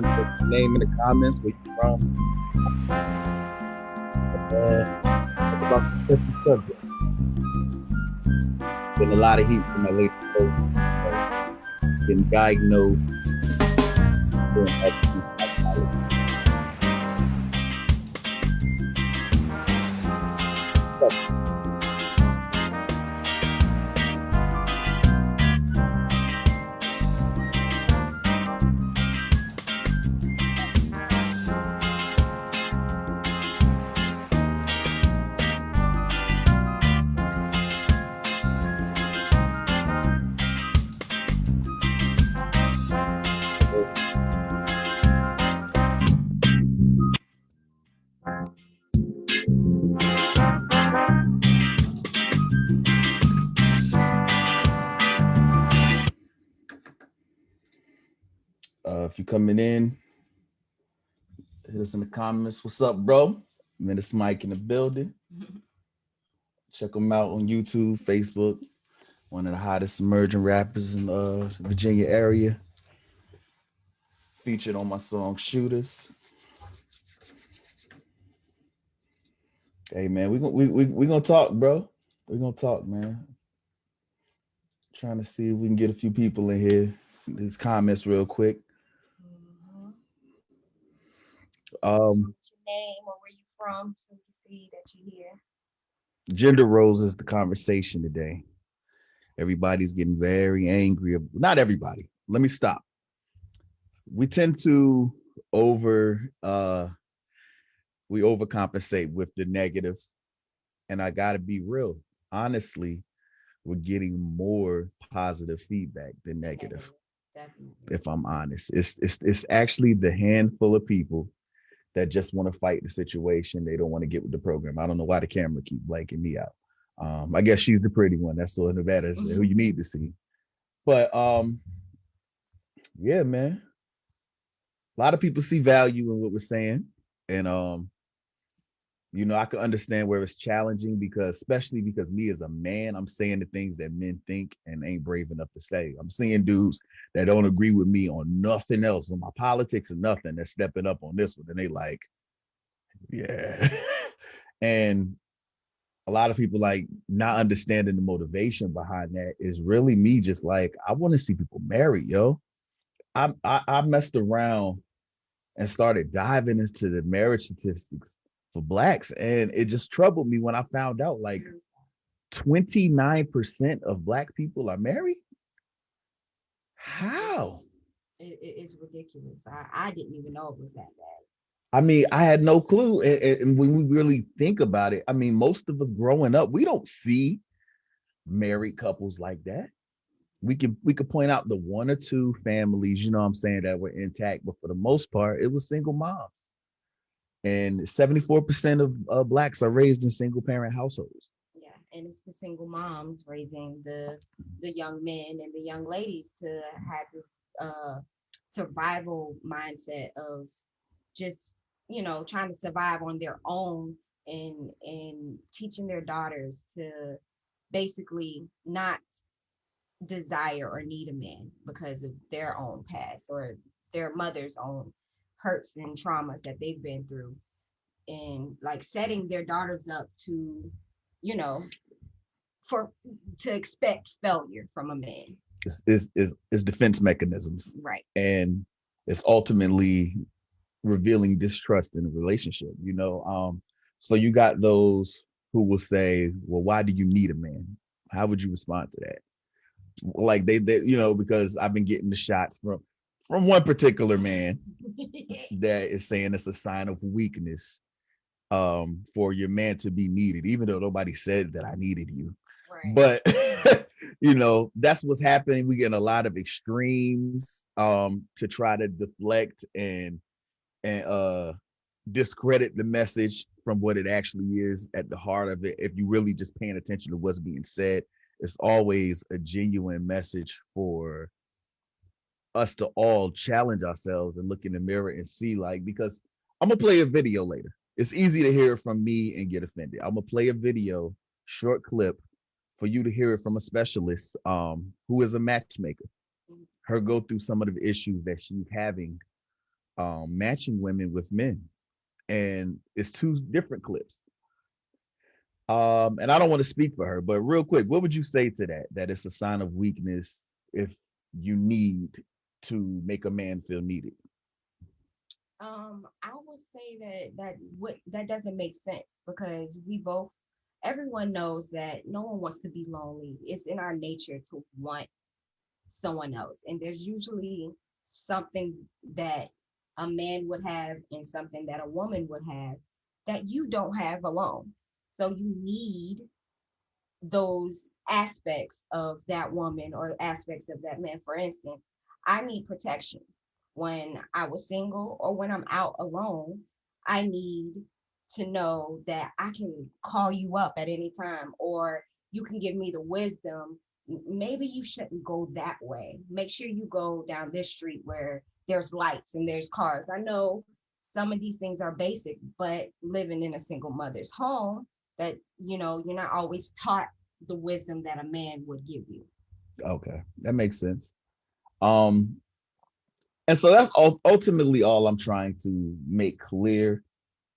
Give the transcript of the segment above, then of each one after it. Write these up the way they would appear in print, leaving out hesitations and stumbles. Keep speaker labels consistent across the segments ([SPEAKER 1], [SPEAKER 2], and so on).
[SPEAKER 1] Put your name in the comments where you're from. Talk about some touchy subjects. Getting a lot of heat from my latest post. Getting diagnosed, doing everything psychology. If you're coming in, hit us in the comments. What's up, bro? Man, it's Mike in the building. Check them out on YouTube, Facebook. One of the hottest emerging rappers in the Virginia area. Featured on my song Shooters. Hey man, we gonna talk, bro. We're gonna talk, man. Trying to see if we can get a few people in here. These comments real quick.
[SPEAKER 2] What's your name or where you from, so we can see that you're here.
[SPEAKER 1] Gender roles is the conversation today. Everybody's getting very angry. Not everybody. Let me stop. We tend to overcompensate with the negative. And I gotta be real. Honestly, we're getting more positive feedback than negative.
[SPEAKER 2] Definitely.
[SPEAKER 1] If I'm honest, it's actually the handful of people that just want to fight the situation. They don't want to get with the program. I don't know why the camera keep blanking me out. I guess she's the pretty one. That's the Nevada who you need to see. But yeah, man. A lot of people see value in what we're saying. And I can understand where it's challenging especially because me as a man, I'm saying the things that men think and ain't brave enough to say. I'm seeing dudes that don't agree with me on nothing else, on my politics and nothing, that's stepping up on this one. And they like, yeah. And a lot of people like not understanding the motivation behind that is really me just like, I want to see people married, yo. I messed around and started diving into the marriage statistics for blacks. And it just troubled me when I found out like 29% of black people are married. How?
[SPEAKER 2] It's ridiculous. I didn't even know it was that bad.
[SPEAKER 1] I mean, I had no clue. And when we really think about it, I mean, most of us growing up, we don't see married couples like that. We could point out the one or two families, you know what I'm saying, that were intact, but for the most part, it was single moms. And 74% of blacks are raised in single parent households.
[SPEAKER 2] Yeah, and it's the single moms raising the young men and the young ladies to have this survival mindset of just trying to survive on their own, and teaching their daughters to basically not desire or need a man because of their own past or their mother's own hurts and traumas that they've been through, and like setting their daughters up to you know for to expect failure from a man.
[SPEAKER 1] Is defense mechanisms,
[SPEAKER 2] Right.
[SPEAKER 1] and it's ultimately revealing distrust in a relationship. So you got those who will say, "Well, why do you need a man?" How would you respond to that? Like they because I've been getting the shots from one particular man that is saying it's a sign of weakness for your man to be needed, even though nobody said that I needed you. Right. But that's what's happening. We get a lot of extremes to try to deflect and discredit the message from what it actually is at the heart of it. If you really just paying attention to what's being said, it's always a genuine message for us to all challenge ourselves and look in the mirror and see, like, because I'm gonna play a video later. It's easy to hear it from me and get offended. I'm gonna play a video, short clip, for you to hear it from a specialist who is a matchmaker. Her go through some of the issues that she's having matching women with men, and it's two different clips. And I don't want to speak for her, but real quick, what would you say to that? That it's a sign of weakness if you need to make a man feel needed.
[SPEAKER 2] I would say that doesn't make sense because everyone knows that no one wants to be lonely. It's in our nature to want someone else. And there's usually something that a man would have and something that a woman would have that you don't have alone. So you need those aspects of that woman or aspects of that man. For instance, I need protection when I was single or when I'm out alone. I need to know that I can call you up at any time or you can give me the wisdom. Maybe you shouldn't go that way. Make sure you go down this street where there's lights and there's cars. I know some of these things are basic, but living in a single mother's home, that you're not always taught the wisdom that a man would give you.
[SPEAKER 1] Okay, that makes sense. Um, and so that's ultimately all I'm trying to make clear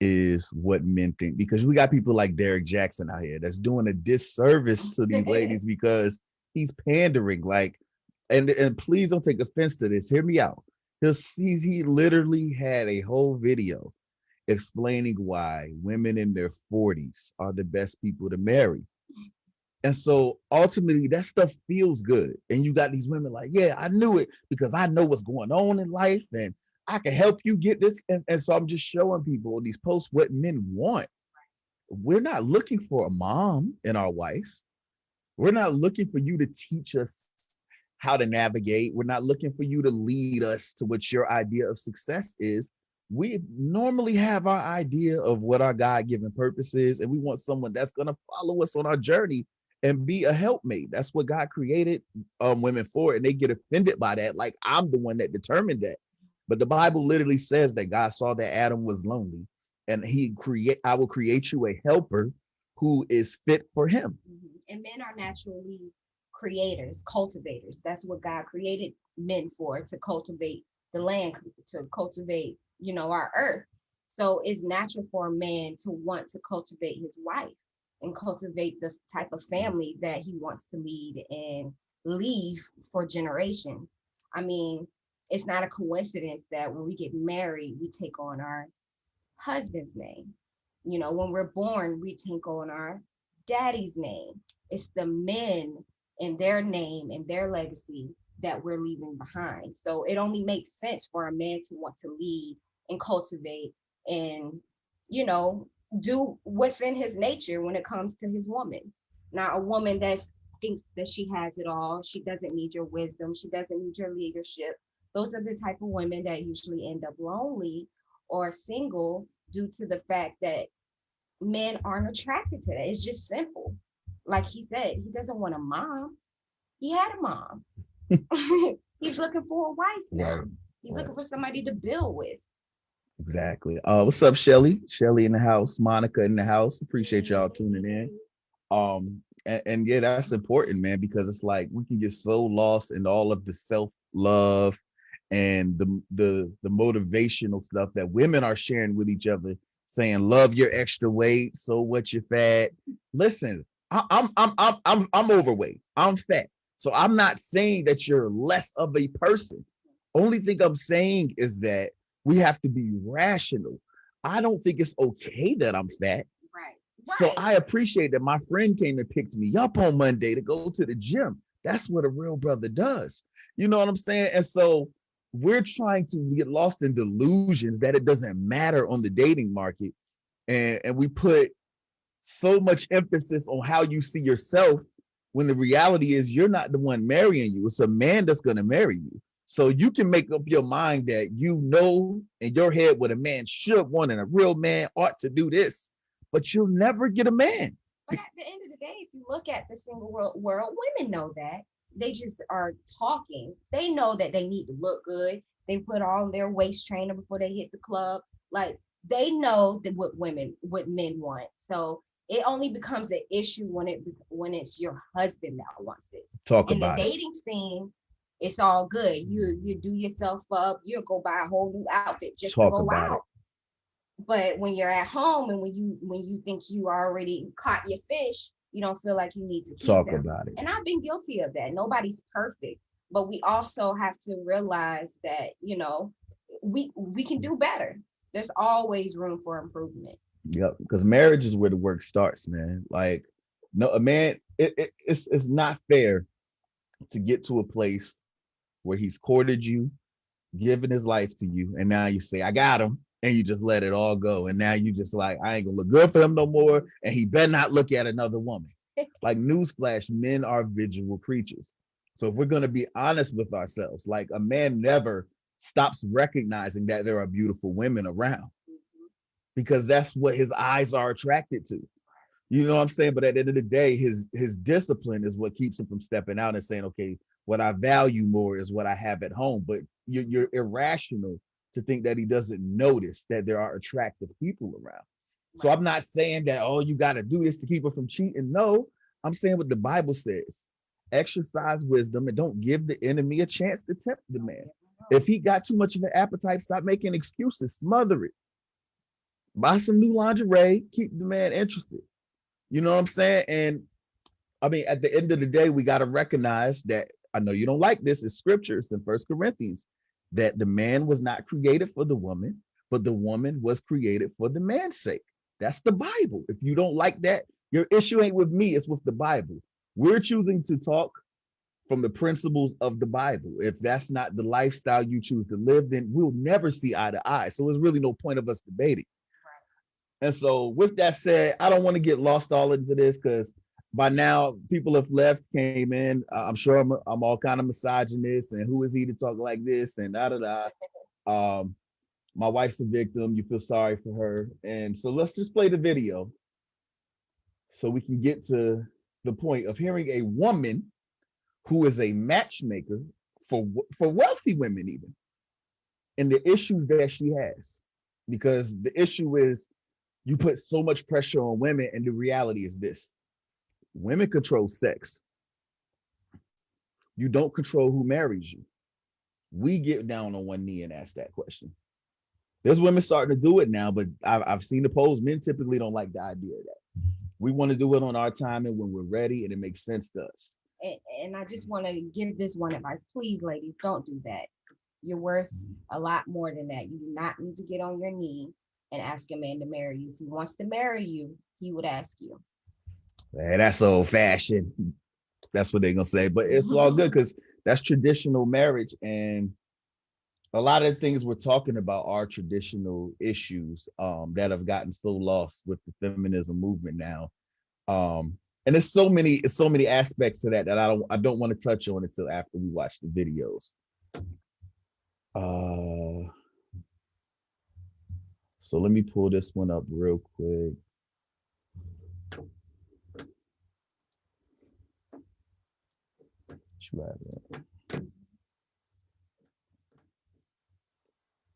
[SPEAKER 1] is what men think, because we got people like Derek Jackson out here that's doing a disservice to these ladies because he's pandering. Like, and please don't take offense to this. Hear me out. He literally had a whole video explaining why women in their 40s are the best people to marry. And so ultimately that stuff feels good. And you got these women like, yeah, I knew it because I know what's going on in life and I can help you get this. And so I'm just showing people these posts what men want. We're not looking for a mom in our wife. We're not looking for you to teach us how to navigate. We're not looking for you to lead us to what your idea of success is. We normally have our idea of what our God-given purpose is, and we want someone that's going to follow us on our journey and be a helpmate. That's what God created women for, and they get offended by that. Like, I'm the one that determined that. But the Bible literally says that God saw that Adam was lonely, and I will create you a helper who is fit for him.
[SPEAKER 2] And men are naturally creators, cultivators. That's what God created men for, to cultivate the land, to cultivate, our earth. So it's natural for a man to want to cultivate his wife and cultivate the type of family that he wants to lead and leave for generations. I mean, it's not a coincidence that when we get married, we take on our husband's name. When we're born, we take on our daddy's name. It's the men and their name and their legacy that we're leaving behind. So it only makes sense for a man to want to lead and cultivate and, do what's in his nature when it comes to his woman. Now, a woman that thinks that she has it all, she doesn't need your wisdom, she doesn't need your leadership. Those are the type of women that usually end up lonely or single due to the fact that men aren't attracted to that. It's just simple. Like he said, he doesn't want a mom. He had a mom. He's looking for a wife now. Right. He's looking for somebody to build with.
[SPEAKER 1] Exactly. What's up, Shelly? Shelly in the house, Monica in the house. Appreciate y'all tuning in. And yeah, that's important, man, because it's like we can get so lost in all of the self-love and the motivational stuff that women are sharing with each other, saying love your extra weight, so what you're fat. Listen, I'm overweight. I'm fat. So I'm not saying that you're less of a person. Only thing I'm saying is that we have to be rational. I don't think it's okay that I'm fat.
[SPEAKER 2] Right.
[SPEAKER 1] So I appreciate that my friend came and picked me up on Monday to go to the gym. That's what a real brother does. You know what I'm saying? And so we're trying to get lost in delusions that it doesn't matter on the dating market. And we put so much emphasis on how you see yourself when the reality is you're not the one marrying you. It's a man that's going to marry you. So you can make up your mind that in your head what a man should want, and a real man ought to do this, but you'll never get a man.
[SPEAKER 2] But at the end of the day, if you look at the single world, women know that. They just are talking. They know that they need to look good. They put on their waist trainer before they hit the club. Like, they know that what men want. So it only becomes an issue when it's your husband that wants this.
[SPEAKER 1] Talk about
[SPEAKER 2] the dating scene, it's all good. You do yourself up, you'll go buy a whole new outfit just to
[SPEAKER 1] Talk
[SPEAKER 2] go
[SPEAKER 1] about
[SPEAKER 2] out.
[SPEAKER 1] it.
[SPEAKER 2] But when you're at home and when you think you already caught your fish, you don't feel like you need to keep
[SPEAKER 1] Talk
[SPEAKER 2] them.
[SPEAKER 1] about it.
[SPEAKER 2] And I've been guilty of that. Nobody's perfect, but we also have to realize that, we can do better. There's always room for improvement.
[SPEAKER 1] Yep. Because marriage is where the work starts, man. Like, no, a man, it's not fair to get to a place where he's courted you, given his life to you, and now you say, I got him, and you just let it all go. And now you just like, I ain't gonna look good for him no more, and he better not look at another woman. Like, newsflash, men are visual creatures. So if we're gonna be honest with ourselves, like, a man never stops recognizing that there are beautiful women around because that's what his eyes are attracted to. You know what I'm saying? But at the end of the day, his discipline is what keeps him from stepping out and saying, okay, what I value more is what I have at home. But you're irrational to think that he doesn't notice that there are attractive people around. So I'm not saying that, oh, you got to do this to keep her from cheating. No, I'm saying what the Bible says. Exercise wisdom and don't give the enemy a chance to tempt the man. If he got too much of an appetite, stop making excuses, smother it. Buy some new lingerie, keep the man interested. You know what I'm saying? And I mean, at the end of the day, we got to recognize that, I know you don't like this, it's scriptures in First Corinthians, that the man was not created for the woman, but the woman was created for the man's sake. That's the Bible. If you don't like that, your issue ain't with me, it's with the Bible. We're choosing to talk from the principles of the Bible. If that's not the lifestyle you choose to live, then we'll never see eye to eye. So there's really no point of us debating. And so, with that said, I don't want to get lost all into this because by now people have left, came in. I'm sure I'm all kind of misogynist and who is he to talk like this and da da da. My wife's a victim. You feel sorry for her, and so let's just play the video so we can get to the point of hearing a woman who is a matchmaker for wealthy women, even, and the issues that she has, because the issue is you put so much pressure on women, and the reality is this: women control sex. You don't control who marries you. We get down on one knee and ask that question. There's women starting to do it now, but I've seen the polls. Men typically don't like the idea of that. We want to do it on our time and when we're ready and it makes sense to us.
[SPEAKER 2] And I just want to give this one advice. Please, ladies, don't do that. You're worth a lot more than that. You do not need to get on your knee and ask a man to marry you. If he wants to marry you, he would ask you.
[SPEAKER 1] Hey, that's old fashioned. That's what they're gonna say. But it's all good because that's traditional marriage. And a lot of the things we're talking about are traditional issues that have gotten so lost with the feminism movement now. And it's so many aspects to that I don't want to touch on until after we watch the videos. So let me pull this one up real quick.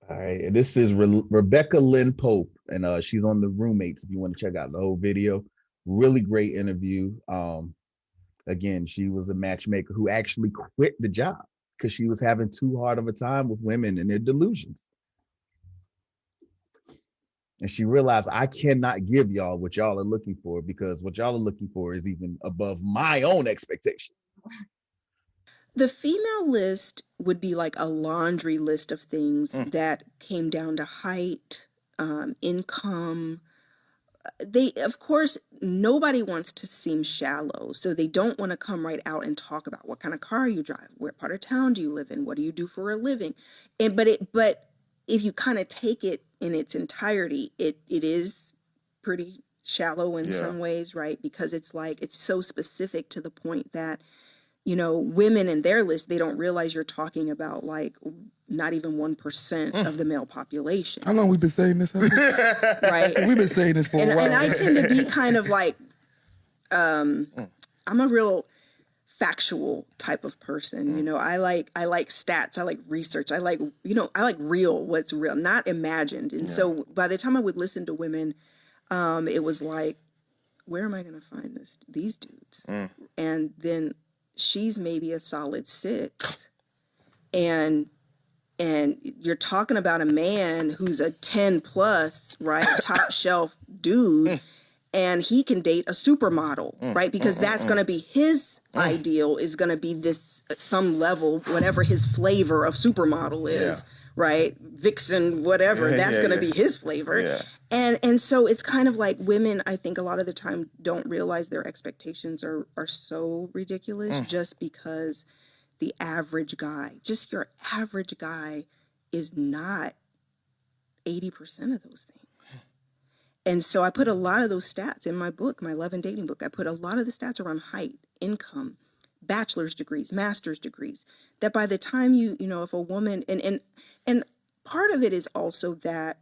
[SPEAKER 1] All right, and this is Rebecca Lynn Pope, and she's on the Roommates. If you want to check out the whole video, really great interview. Again, she was a matchmaker who actually quit the job because she was having too hard of a time with women and their delusions. And she realized, I cannot give y'all what y'all are looking for because what y'all are looking for is even above my own expectations.
[SPEAKER 3] The female list would be like a laundry list of things that came down to height, income. They, of course, nobody wants to seem shallow, so they don't want to come right out and talk about what kind of car you drive, what part of town do you live in, what do you do for a living, but if you kind of take it in its entirety, it is pretty shallow in some ways, right? Because it's like it's so specific to the point that, you know, women in their list, they don't realize you're talking about like not even 1% of the male population.
[SPEAKER 4] How long we been saying this?
[SPEAKER 3] Right.
[SPEAKER 4] We've been saying this for a while.
[SPEAKER 3] And I tend to be kind of like, I'm a real factual type of person. You know, I like stats. I like research. I like real, what's real, not imagined. And so by the time I would listen to women, it was like, where am I going to find these dudes? And then she's maybe a solid 6 and you're talking about a man who's a 10 plus, right, top shelf dude, and he can date a supermodel, right? Because that's going to be his ideal, is going to be this at some level, whatever his flavor of supermodel is, right? Vixen, whatever, that's going to be his flavor.
[SPEAKER 5] Yeah.
[SPEAKER 3] And so it's kind of like women, I think a lot of the time don't realize their expectations are so ridiculous just because the average guy, just your average guy, is not 80% of those things. And so I put a lot of those stats in my book, my Love and Dating book. I put a lot of the stats around height, income, bachelor's degrees, master's degrees, that by the time you know, if a woman, and part of it is also that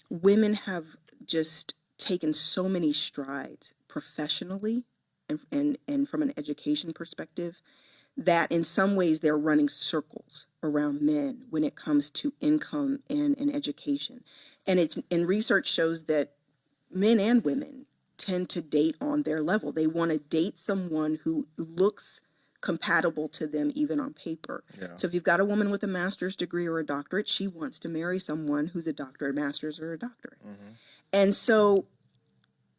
[SPEAKER 3] women have just taken so many strides professionally and from an education perspective, that in some ways they're running circles around men when it comes to income and education. And research shows that men and women tend to date on their level. They want to date someone who looks compatible to them even on paper.
[SPEAKER 5] Yeah.
[SPEAKER 3] So if you've got a woman with a master's degree or a doctorate, she wants to marry someone who's a doctorate, master's, or a doctorate. And so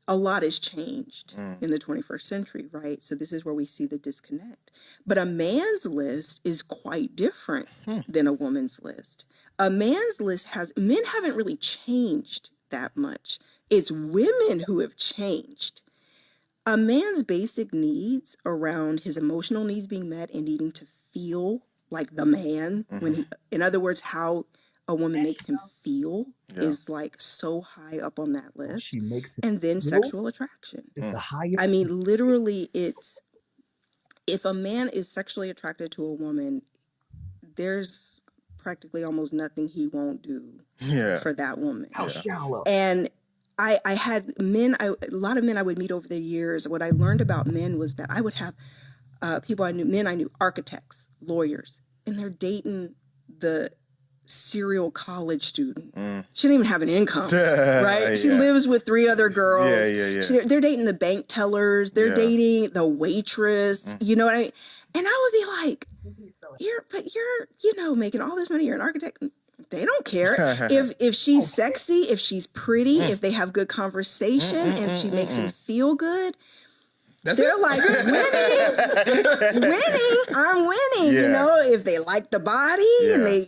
[SPEAKER 3] a lot has changed in the 21st century, right? So this is where we see the disconnect. But a man's list is quite different than a woman's list. A man's list men haven't really changed that much. It's women who have changed. A man's basic needs around his emotional needs being met and needing to feel like the man, when he, in other words, how a woman makes him feel is like so high up on that list.
[SPEAKER 1] She makes it
[SPEAKER 3] And then sexual attraction.
[SPEAKER 1] the highest.
[SPEAKER 3] I mean, literally, it's, if a man is sexually attracted to a woman, there's practically almost nothing he won't do for that woman.
[SPEAKER 1] How shallow.
[SPEAKER 3] And I had men, a lot of men I would meet over the years. What I learned about men was that I would have people I knew, architects, lawyers, and they're dating the serial college student. She didn't even have an income, right? She lives with 3 other girls. They're dating the bank tellers. They're dating the waitress. You know what I mean? And I would be like, you're making all this money. You're an architect. They don't care if she's sexy, if she's pretty, if they have good conversation, and she makes them feel good. They're like, winning, I'm winning, if they like the body and they,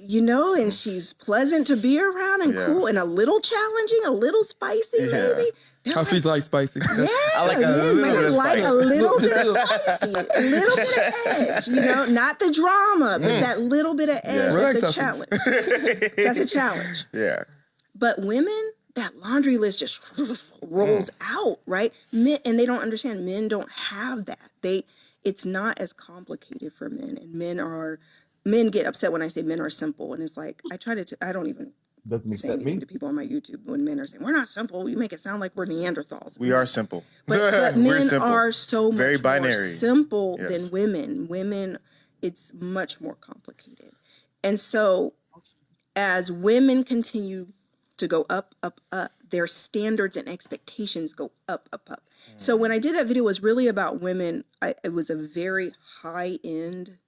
[SPEAKER 3] and she's pleasant to be around and cool and a little challenging, a little spicy, maybe.
[SPEAKER 4] How she's like spicy.
[SPEAKER 3] Yeah,
[SPEAKER 5] I like a little bit of spice.
[SPEAKER 3] a little bit of spicy, a little bit of edge, not the drama, but that little bit of edge. That's a challenge. That's a challenge.
[SPEAKER 5] Yeah.
[SPEAKER 3] But women, that laundry list just rolls out, right? Men, and they don't understand. Men don't have that. It's not as complicated for men, and men get upset when I say men are simple, and it's like I don't even
[SPEAKER 1] Doesn't
[SPEAKER 3] say
[SPEAKER 1] accept
[SPEAKER 3] anything
[SPEAKER 1] me.
[SPEAKER 3] to people on my YouTube when men are saying we're not simple. You make it sound like we're Neanderthals.
[SPEAKER 5] We are simple.
[SPEAKER 3] But
[SPEAKER 5] We're
[SPEAKER 3] men
[SPEAKER 5] simple.
[SPEAKER 3] are so
[SPEAKER 5] Very
[SPEAKER 3] much
[SPEAKER 5] binary.
[SPEAKER 3] more simple
[SPEAKER 5] Yes.
[SPEAKER 3] than women. Women, it's much more complicated. And so as women continue to go up, up, up, their standards and expectations go up, up, up. So when I did that video, it was really about women. It was a very high-end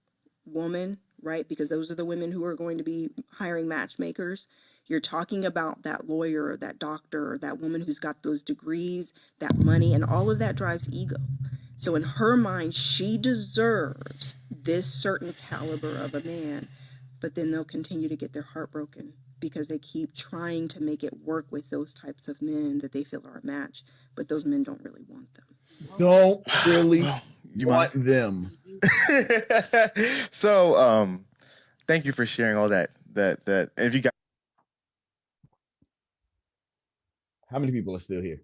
[SPEAKER 3] woman, right? Because those are the women who are going to be hiring matchmakers. You're talking about that lawyer or that doctor or that woman who's got those degrees, that money, and all of that drives ego. So in her mind, she deserves this certain caliber of a man, but then they'll continue to get their heart broken because they keep trying to make it work with those types of men that they feel are a match, but those men don't really want them.
[SPEAKER 1] Don't really
[SPEAKER 5] You
[SPEAKER 1] want them.
[SPEAKER 5] So, thank you for sharing all that. And if you got
[SPEAKER 1] How many people are still here?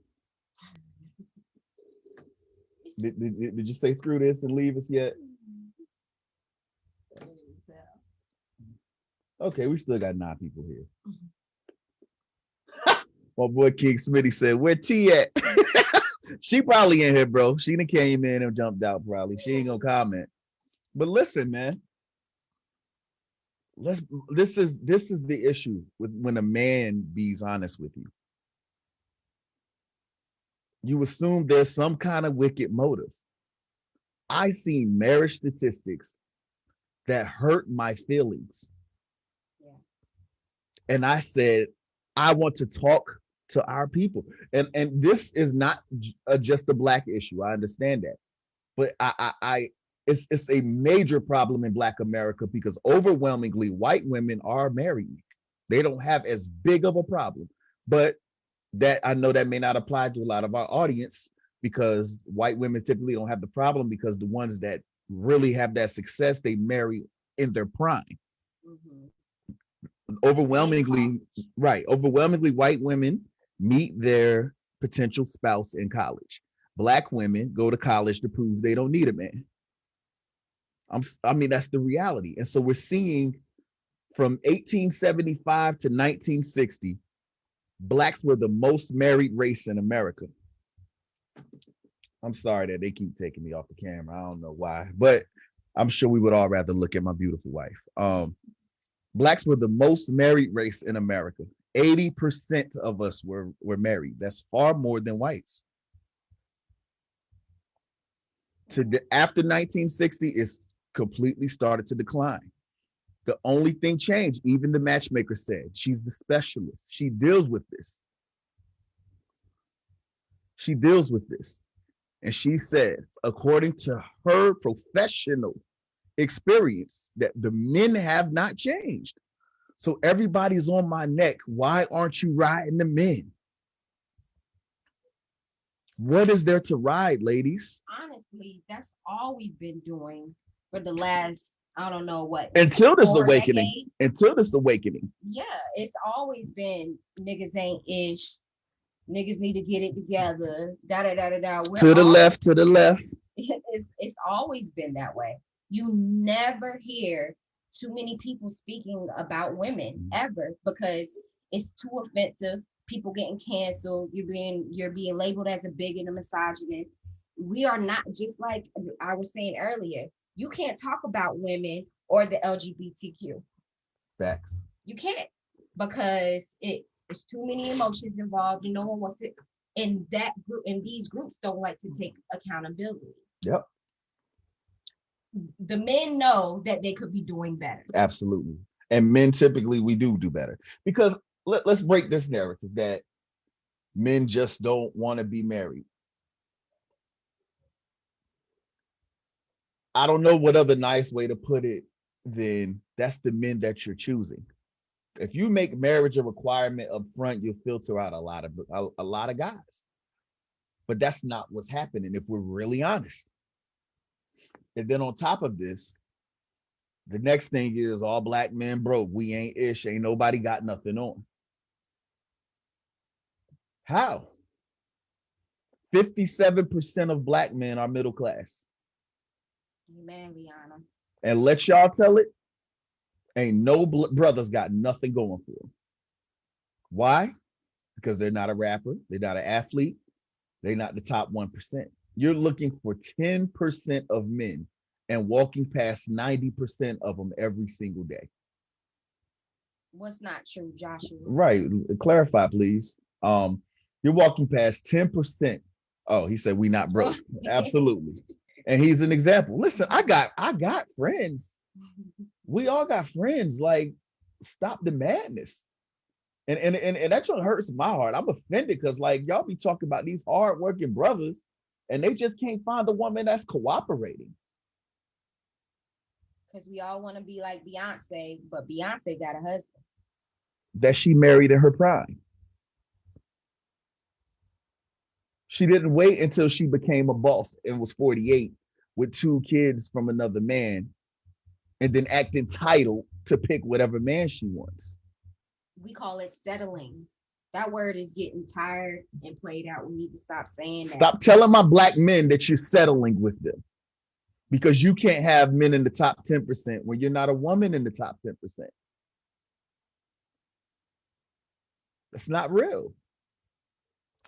[SPEAKER 1] Did you say screw this and leave us yet? Okay, we still got 9 people here. My boy King Smitty said, "Where T at?" She probably in here, bro. She done came in and jumped out. Probably she ain't gonna comment. But listen, man. This is the issue with when a man be's honest with you. You assume there's some kind of wicked motive. I seen marriage statistics that hurt my feelings.
[SPEAKER 2] Yeah.
[SPEAKER 1] And I said, I want to talk to our people. And this is not just a Black issue. I understand that. But it's a major problem in Black America because overwhelmingly white women are married. They don't have as big of a problem. But that I know that may not apply to a lot of our audience because white women typically don't have the problem because the ones that really have that success, they marry in their prime. Overwhelmingly, right. Overwhelmingly, white women meet their potential spouse in college. Black women go to college to prove they don't need a man. I mean, that's the reality. And so we're seeing from 1875 to 1960, Blacks were the most married race in America. I'm sorry that they keep taking me off the camera. I don't know why, but I'm sure we would all rather look at my beautiful wife. Blacks were the most married race in America. 80% of us were married. That's far more than whites. After 1960, it's completely started to decline. The only thing changed, even the matchmaker said, she's the specialist. She deals with this. She deals with this. And she said, according to her professional experience, that the men have not changed. So everybody's on my neck. Why aren't you riding the men? What is there to ride, ladies?
[SPEAKER 2] Honestly, that's all we've been doing for the last, I don't know what.
[SPEAKER 1] Until this
[SPEAKER 2] 4
[SPEAKER 1] awakening.
[SPEAKER 2] decades.
[SPEAKER 1] Until this awakening.
[SPEAKER 2] Yeah, it's always been niggas ain't ish. Niggas need to get it together. Da da da da da.
[SPEAKER 1] To the left, to the left.
[SPEAKER 2] It's always been that way. You never hear too many people speaking about women ever because it's too offensive. People getting canceled. You're being labeled as a bigot and a misogynist. We are not, just like I was saying earlier, you can't talk about women or the LGBTQ.
[SPEAKER 1] Facts.
[SPEAKER 2] You can't, because it's too many emotions involved and no one wants to, and that group and these groups don't like to take accountability.
[SPEAKER 1] Yep.
[SPEAKER 2] The men know that they could be doing better.
[SPEAKER 1] Absolutely. And men typically we do better because let's break this narrative that men just don't want to be married. I don't know what other nice way to put it than that's the men that you're choosing. If you make marriage a requirement up front, you'll filter out a lot of guys. But that's not what's happening if we're really honest. And then on top of this, the next thing is all Black men broke. We ain't ish. Ain't nobody got nothing on. How? 57% of Black men are middle class.
[SPEAKER 2] Amen, Liana.
[SPEAKER 1] And let y'all tell it, ain't no brothers got nothing going for them. Why? Because they're not a rapper. They're not an athlete. They're not the top 1%. You're looking for 10% of men and walking past 90% of them every single day.
[SPEAKER 2] What's not true, Joshua?
[SPEAKER 1] Right. Clarify, please. You're walking past 10%. Oh, he said we not broke. Absolutely. And he's an example. Listen, I got friends. We all got friends. Like, stop the madness. And that just hurts my heart. I'm offended because like y'all be talking about these hardworking brothers and they just can't find a woman that's cooperating.
[SPEAKER 2] Because we all want to be like Beyonce, but Beyonce got a husband
[SPEAKER 1] that she married in her prime. She didn't wait until she became a boss and was 48 with 2 kids from another man and then act entitled to pick whatever man she wants.
[SPEAKER 2] We call it settling. That word is getting tired and played out. We need to stop saying that.
[SPEAKER 1] Stop telling my Black men that you're settling with them because you can't have men in the top 10% when you're not a woman in the top 10%. That's not real.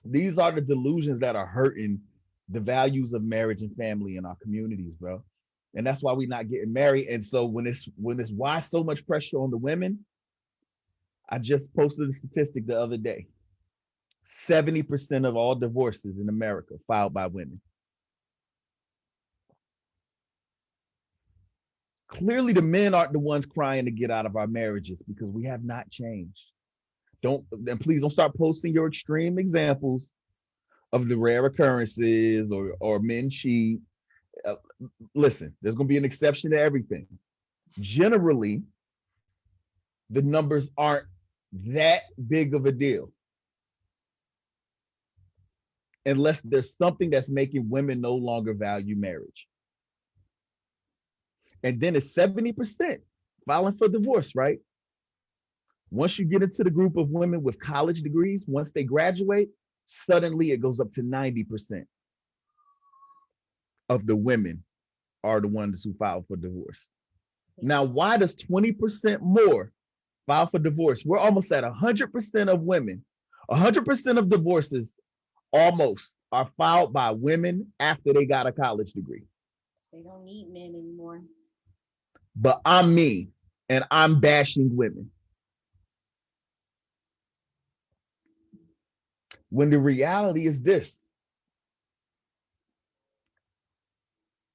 [SPEAKER 1] These are the delusions that are hurting the values of marriage and family in our communities, bro. And that's why we're not getting married. And so when it's why so much pressure on the women, I just posted a statistic the other day. 70% of all divorces in America filed by women. Clearly, the men aren't the ones crying to get out of our marriages because we have not changed. And please don't start posting your extreme examples of the rare occurrences or men cheat. Uh, Listen, there's going to be an exception to everything. Generally, the numbers aren't that big of a deal unless there's something that's making women no longer value marriage. And then it's 70% filing for divorce, right? Once you get into the group of women with college degrees, once they graduate, suddenly it goes up to 90% of the women are the ones who file for divorce. Now, why does 20% more file for divorce? We're almost at 100% of women. 100% of divorces almost are filed by women after they got a college degree.
[SPEAKER 2] They don't need men anymore.
[SPEAKER 1] But I'm me, and I'm bashing women. When the reality is this.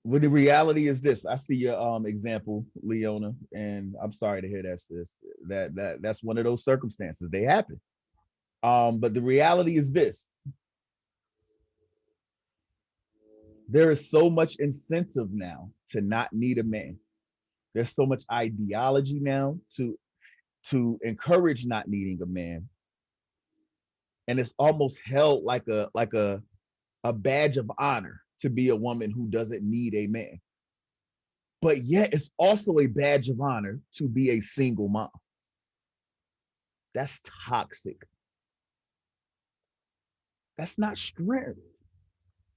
[SPEAKER 1] When the reality is this, I see your example, Leona, and I'm sorry to hear that's one of those circumstances. They happen. But the reality is this. There is so much incentive now to not need a man. There's so much ideology now to encourage not needing a man. And it's almost held like a badge of honor to be a woman who doesn't need a man. But yet it's also a badge of honor to be a single mom. That's toxic. That's not strength.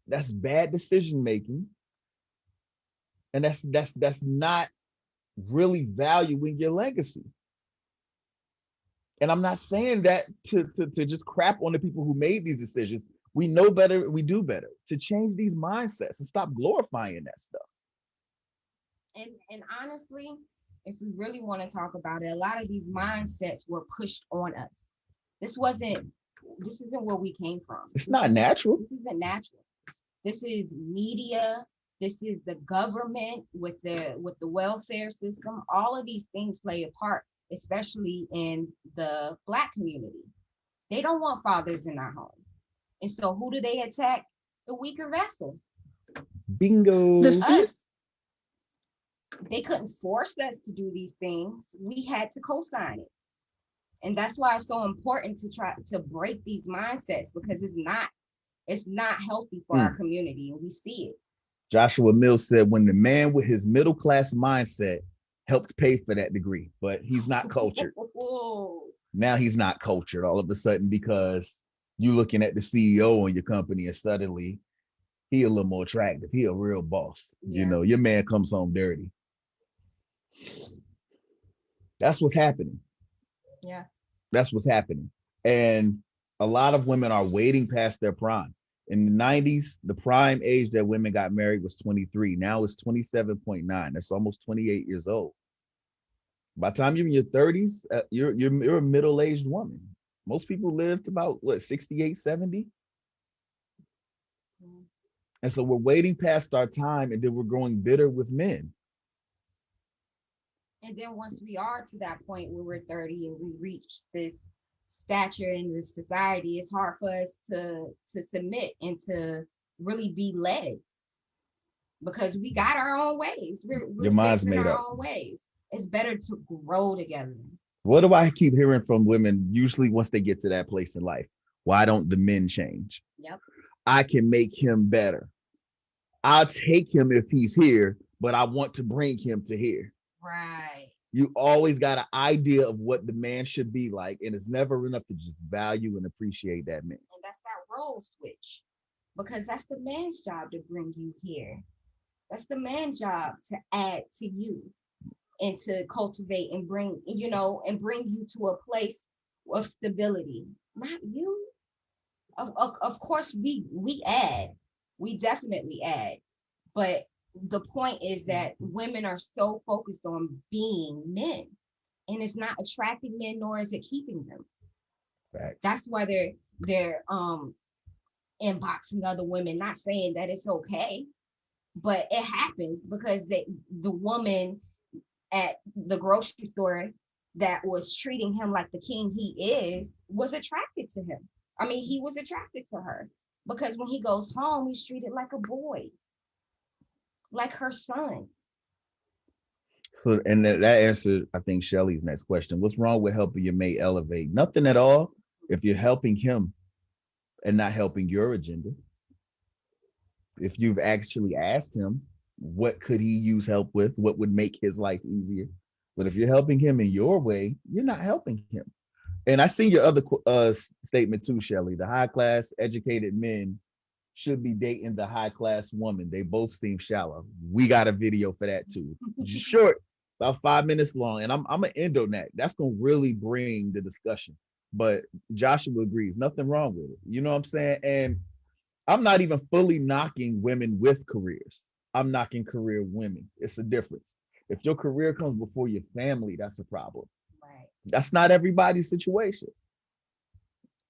[SPEAKER 1] That's bad decision making. And that's not really valuing your legacy. And I'm not saying that to just crap on the people who made these decisions. We know better, we do better to change these mindsets and stop glorifying that stuff.
[SPEAKER 2] And honestly, if we really want to talk about it, a lot of these mindsets were pushed on us. This isn't where we came from.
[SPEAKER 1] It's not natural.
[SPEAKER 2] This isn't natural. This is media. This is the government with the welfare system. All of these things play a part, especially in the Black community. They don't want fathers in our home. And so who do they attack? The weaker vessel.
[SPEAKER 1] Bingo.
[SPEAKER 2] Us. They couldn't force us to do these things. We had to co-sign it. And that's why it's so important to try to break these mindsets, because it's not healthy for our community, and we see it.
[SPEAKER 1] Joshua Mills said when the man with his middle class mindset helped pay for that degree, but he's not cultured. Now he's not cultured all of a sudden because you're looking at the CEO in your company and suddenly he a little more attractive. He a real boss. Yeah. You know, your man comes home dirty. That's what's happening.
[SPEAKER 2] Yeah.
[SPEAKER 1] That's what's happening. And a lot of women are waiting past their prime. In the 90s, the prime age that women got married was 23. Now it's 27.9. That's almost 28 years old. By the time you're in your 30s, you're a middle-aged woman. Most people live to about, 68, 70? And so we're waiting past our time, and then we're growing bitter with men.
[SPEAKER 2] And then once we are to that point where we're 30 and we reach this stature in this society, it's hard for us to submit and to really be led, because we got our own ways. We're
[SPEAKER 1] your mind's made
[SPEAKER 2] our
[SPEAKER 1] up.
[SPEAKER 2] own ways. It's better to grow together.
[SPEAKER 1] What do I keep hearing from women usually once they get to that place in life? Why don't the men change?
[SPEAKER 2] Yep.
[SPEAKER 1] I can make him better. I'll take him if he's here, but I want to bring him to here.
[SPEAKER 2] Right.
[SPEAKER 1] You always got an idea of what the man should be like, and it's never enough to just value and appreciate that man.
[SPEAKER 2] And that's that role switch, because that's the man's job to bring you here. That's the man's job to add to you and to cultivate and bring you to a place of stability, not you. Of course, we add, we definitely add, but the point is that women are so focused on being men, and it's not attracting men, nor is it keeping them.
[SPEAKER 1] Facts.
[SPEAKER 2] That's why they're inboxing other women, not saying that it's okay, but it happens because the woman at the grocery store that was treating him like the king he is was attracted to him. I mean, he was attracted to her because when he goes home, he's treated like a boy, like her son.
[SPEAKER 1] So, and that answered, I think, Shelly's next question. What's wrong with helping your mate elevate? Nothing at all if you're helping him and not helping your agenda. If you've actually asked him, what could he use help with? What would make his life easier? But if you're helping him in your way, you're not helping him. And I see your other statement too, Shelly. The high class educated men should be dating the high class woman. They both seem shallow. We got a video for that too. Short, about 5 minutes long. And I'm gonna end on that. That's gonna really bring the discussion. But Joshua agrees, nothing wrong with it. You know what I'm saying? And I'm not even fully knocking women with careers. I'm knocking career women. It's a difference. If your career comes before your family, that's a problem.
[SPEAKER 2] Right.
[SPEAKER 1] That's not everybody's situation.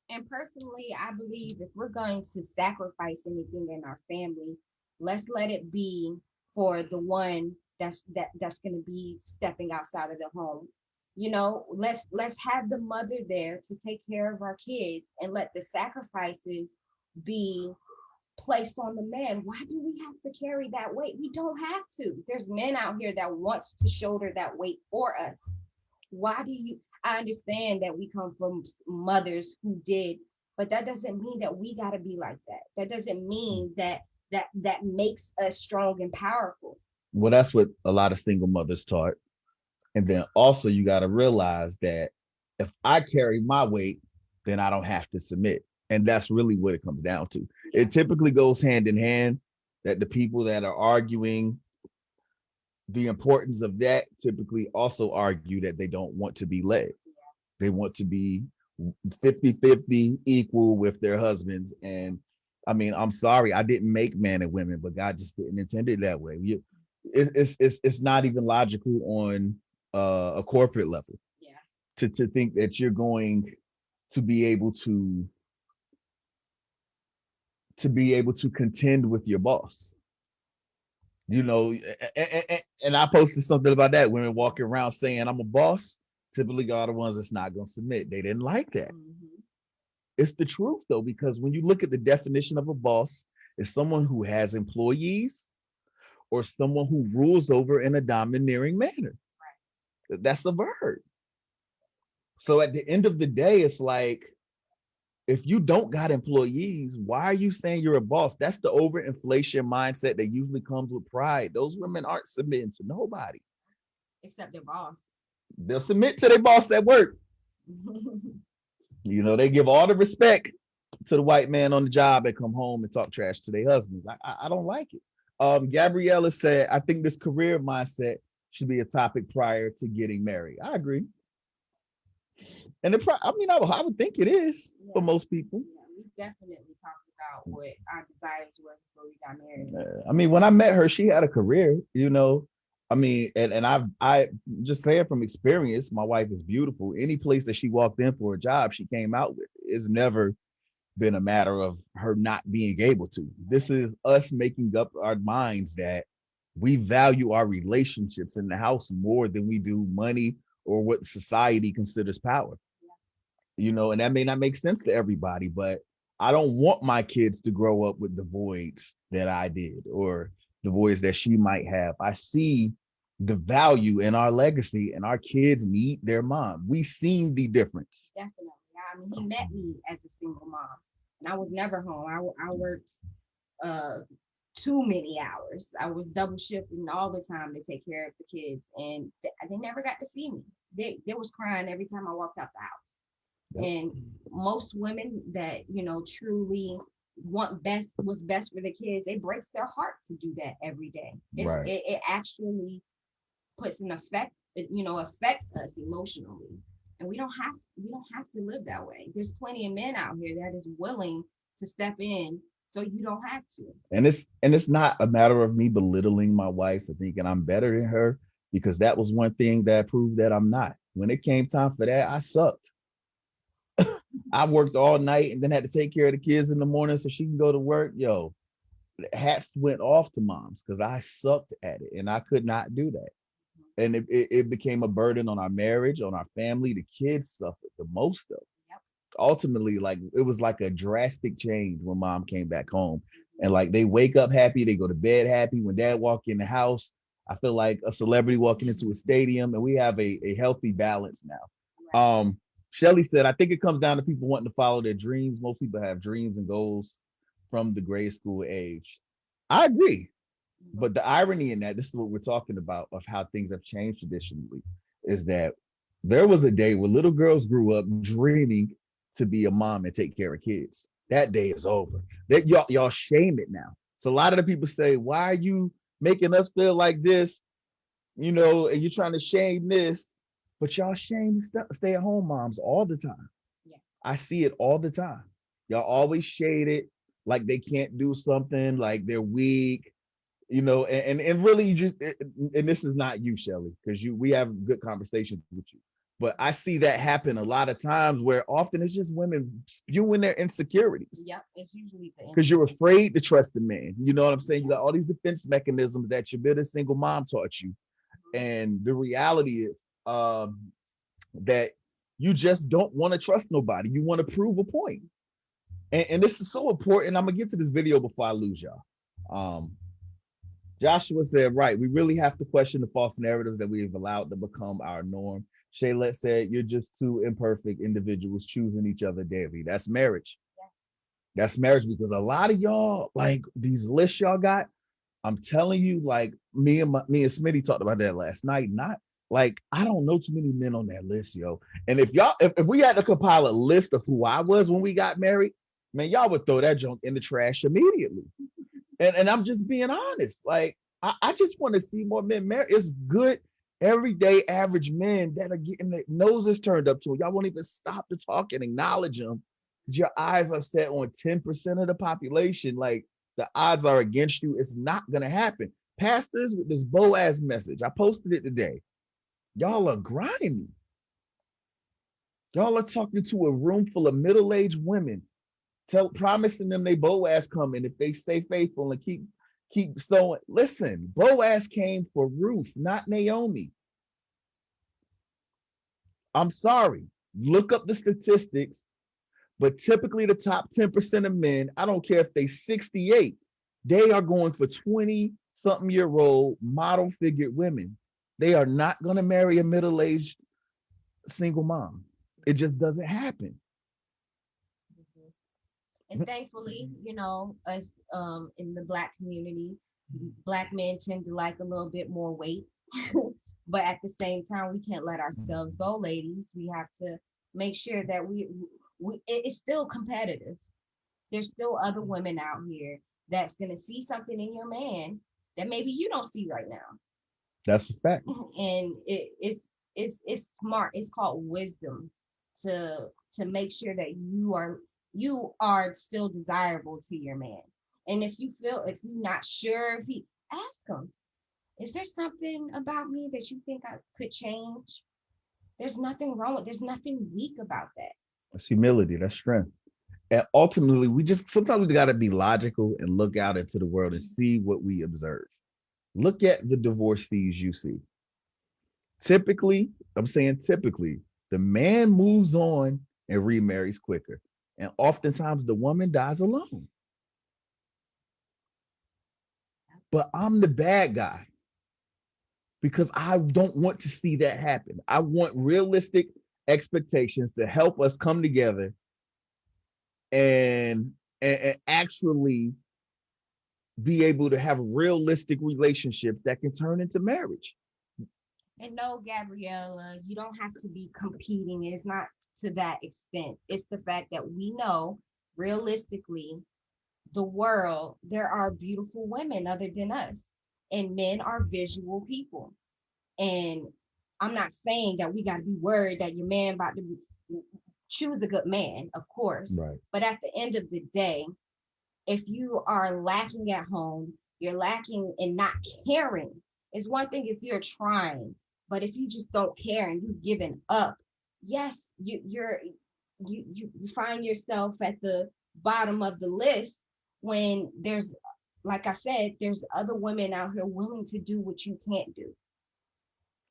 [SPEAKER 2] And personally, I believe if we're going to sacrifice anything in our family, let's let it be for the one that's going to be stepping outside of the home. You know, let's have the mother there to take care of our kids and let the sacrifices be placed on the man. Why do we have to carry that weight? We don't have to. There's men out here that wants to shoulder that weight for us. Why do you? I understand that we come from mothers who did, but that doesn't mean that we got to be like that. That doesn't mean that makes us strong and powerful.
[SPEAKER 1] Well, that's what a lot of single mothers taught. And then also you got to realize that if I carry my weight, then I don't have to submit. And that's really what it comes down to. It typically goes hand in hand that the people that are arguing the importance of that typically also argue that they don't want to be led. They want to be 50-50 equal with their husbands. And I mean, I'm sorry, I didn't make men and women, but God just didn't intend it that way. It's not even logical on a corporate level. To think that you're going to be able to contend with your boss. You know, and I posted something about that. Women walking around saying I'm a boss, typically are the ones that's not going to submit. They didn't like that. Mm-hmm. It's the truth though, because when you look at the definition of a boss, it's someone who has employees or someone who rules over in a domineering manner. Right. That's a verb. So at the end of the day, it's like, if you don't got employees, why are you saying you're a boss? That's the overinflation mindset that usually comes with pride. Those women aren't submitting to nobody.
[SPEAKER 2] Except their boss.
[SPEAKER 1] They'll submit to their boss at work. You know, they give all the respect to the white man on the job and come home and talk trash to their husbands. I don't like it. Gabriella said, I think this career mindset should be a topic prior to getting married. I agree. And I would think it is for most people.
[SPEAKER 2] Yeah, we definitely talked about what our desires were before we got married.
[SPEAKER 1] I mean, when I met her, she had a career, you know. I mean, and I just saying from experience, my wife is beautiful. Any place that she walked in for a job, she came out with it. It's never been a matter of her not being able to. This is us making up our minds that we value our relationships in the house more than we do money or what society considers power. You know, and that may not make sense to everybody, but I don't want my kids to grow up with the voids that I did or the voids that she might have. I see the value in our legacy, and our kids need their mom. We've seen the difference.
[SPEAKER 2] Definitely. I mean, he met me as a single mom, and I was never home. I worked too many hours. I was double shifting all the time to take care of the kids, and they never got to see me. They was crying every time I walked out the house. Yep. And most women that, you know, truly want what's best for the kids, it breaks their heart to do that every day. Right. It actually puts an effect, affects us emotionally. And we don't have to live that way. There's plenty of men out here that is willing to step in so you don't have to.
[SPEAKER 1] And it's not a matter of me belittling my wife or thinking I'm better than her, because that was one thing that proved that I'm not. When it came time for that, I sucked. I worked all night and then had to take care of the kids in the morning so she can go to work. Yo, hats went off to moms because I sucked at it and I could not do that. and it became a burden on our marriage, on our family. The kids suffered the most of it.
[SPEAKER 2] Yep.
[SPEAKER 1] Ultimately, like it was like a drastic change when mom came back home, and like they wake up happy, they go to bed happy. When dad walk in the house, I feel like a celebrity walking into a stadium, and we have a healthy balance now.
[SPEAKER 2] Right.
[SPEAKER 1] Shelly said, I think it comes down to people wanting to follow their dreams. Most people have dreams and goals from the grade school age. I agree. But the irony in that, this is what we're talking about, of how things have changed traditionally, is that there was a day where little girls grew up dreaming to be a mom and take care of kids. That day is over. That y'all shame it now. So a lot of the people say, why are you making us feel like this? You know, and you're trying to shame this, but y'all shame stay-at-home moms all the time.
[SPEAKER 2] Yes.
[SPEAKER 1] I see it all the time. Y'all always shade it like they can't do something, like they're weak, you know, and really you just, and this is not you, Shelly, because we have good conversations with you. But I see that happen a lot of times where often it's just women spewing their insecurities
[SPEAKER 2] Yep. It's usually the
[SPEAKER 1] because you're afraid to trust the man. You know what I'm saying? You got all these defense mechanisms that your bitter single mom taught you. And the reality is that you just don't want to trust nobody. You want to prove a point. And this is so important. I'm going to get to this video before I lose y'all. Joshua said, right, we really have to question the false narratives that we've allowed to become our norm. Shaylette said, you're just two imperfect individuals choosing each other daily. That's marriage.
[SPEAKER 2] Yes.
[SPEAKER 1] That's marriage, because a lot of y'all, like these lists y'all got, I'm telling you, like me and Smitty talked about that last night. Not like, I don't know too many men on that list, yo. And if we had to compile a list of who I was when we got married, man, y'all would throw that junk in the trash immediately. And I'm just being honest. Like, I just want to see more men married. It's good, everyday average men that are getting their noses turned up to. Y'all won't even stop to talk and acknowledge them. Your eyes are set on 10% of the population. Like, the odds are against you. It's not going to happen. Pastors with this Boaz message, I posted it today. Y'all are grimy. Y'all are talking to a room full of middle-aged women, promising them they Boaz coming if they stay faithful and keep sowing. Listen, Boaz came for Ruth, not Naomi. I'm sorry. Look up the statistics, but typically the top 10% of men, I don't care if they 68, they are going for 20-something-year-old model figured women. They are not going to marry a middle-aged single mom. It just doesn't happen.
[SPEAKER 2] And thankfully, you know, us in the Black community, Black men tend to like a little bit more weight. But at the same time, we can't let ourselves go, ladies. We have to make sure that it's still competitive. There's still other women out here that's going to see something in your man that maybe you don't see right now.
[SPEAKER 1] That's a fact.
[SPEAKER 2] And it's smart. It's called wisdom to make sure that you are still desirable to your man. And if you're not sure, if he ask him, is there something about me that you think I could change? There's nothing wrong with, there's nothing weak about that.
[SPEAKER 1] That's humility, that's strength. And ultimately, sometimes we got to be logical and look out into the world and see what we observe. Look at the divorcees you see. Typically, the man moves on and remarries quicker. And oftentimes the woman dies alone. But I'm the bad guy because I don't want to see that happen. I want realistic expectations to help us come together and actually be able to have realistic relationships that can turn into marriage.
[SPEAKER 2] And no, Gabriella, you don't have to be competing. It's not to that extent. It's the fact that we know realistically, the world, there are beautiful women other than us, and men are visual people. And I'm not saying that we got to be worried that your man about to choose a good man, of course.
[SPEAKER 1] Right.
[SPEAKER 2] But at the end of the day, if you are lacking at home, you're lacking in not caring. It's one thing if you're trying, but if you just don't care and you've given up, yes, you find yourself at the bottom of the list when there's, like I said, there's other women out here willing to do what you can't do.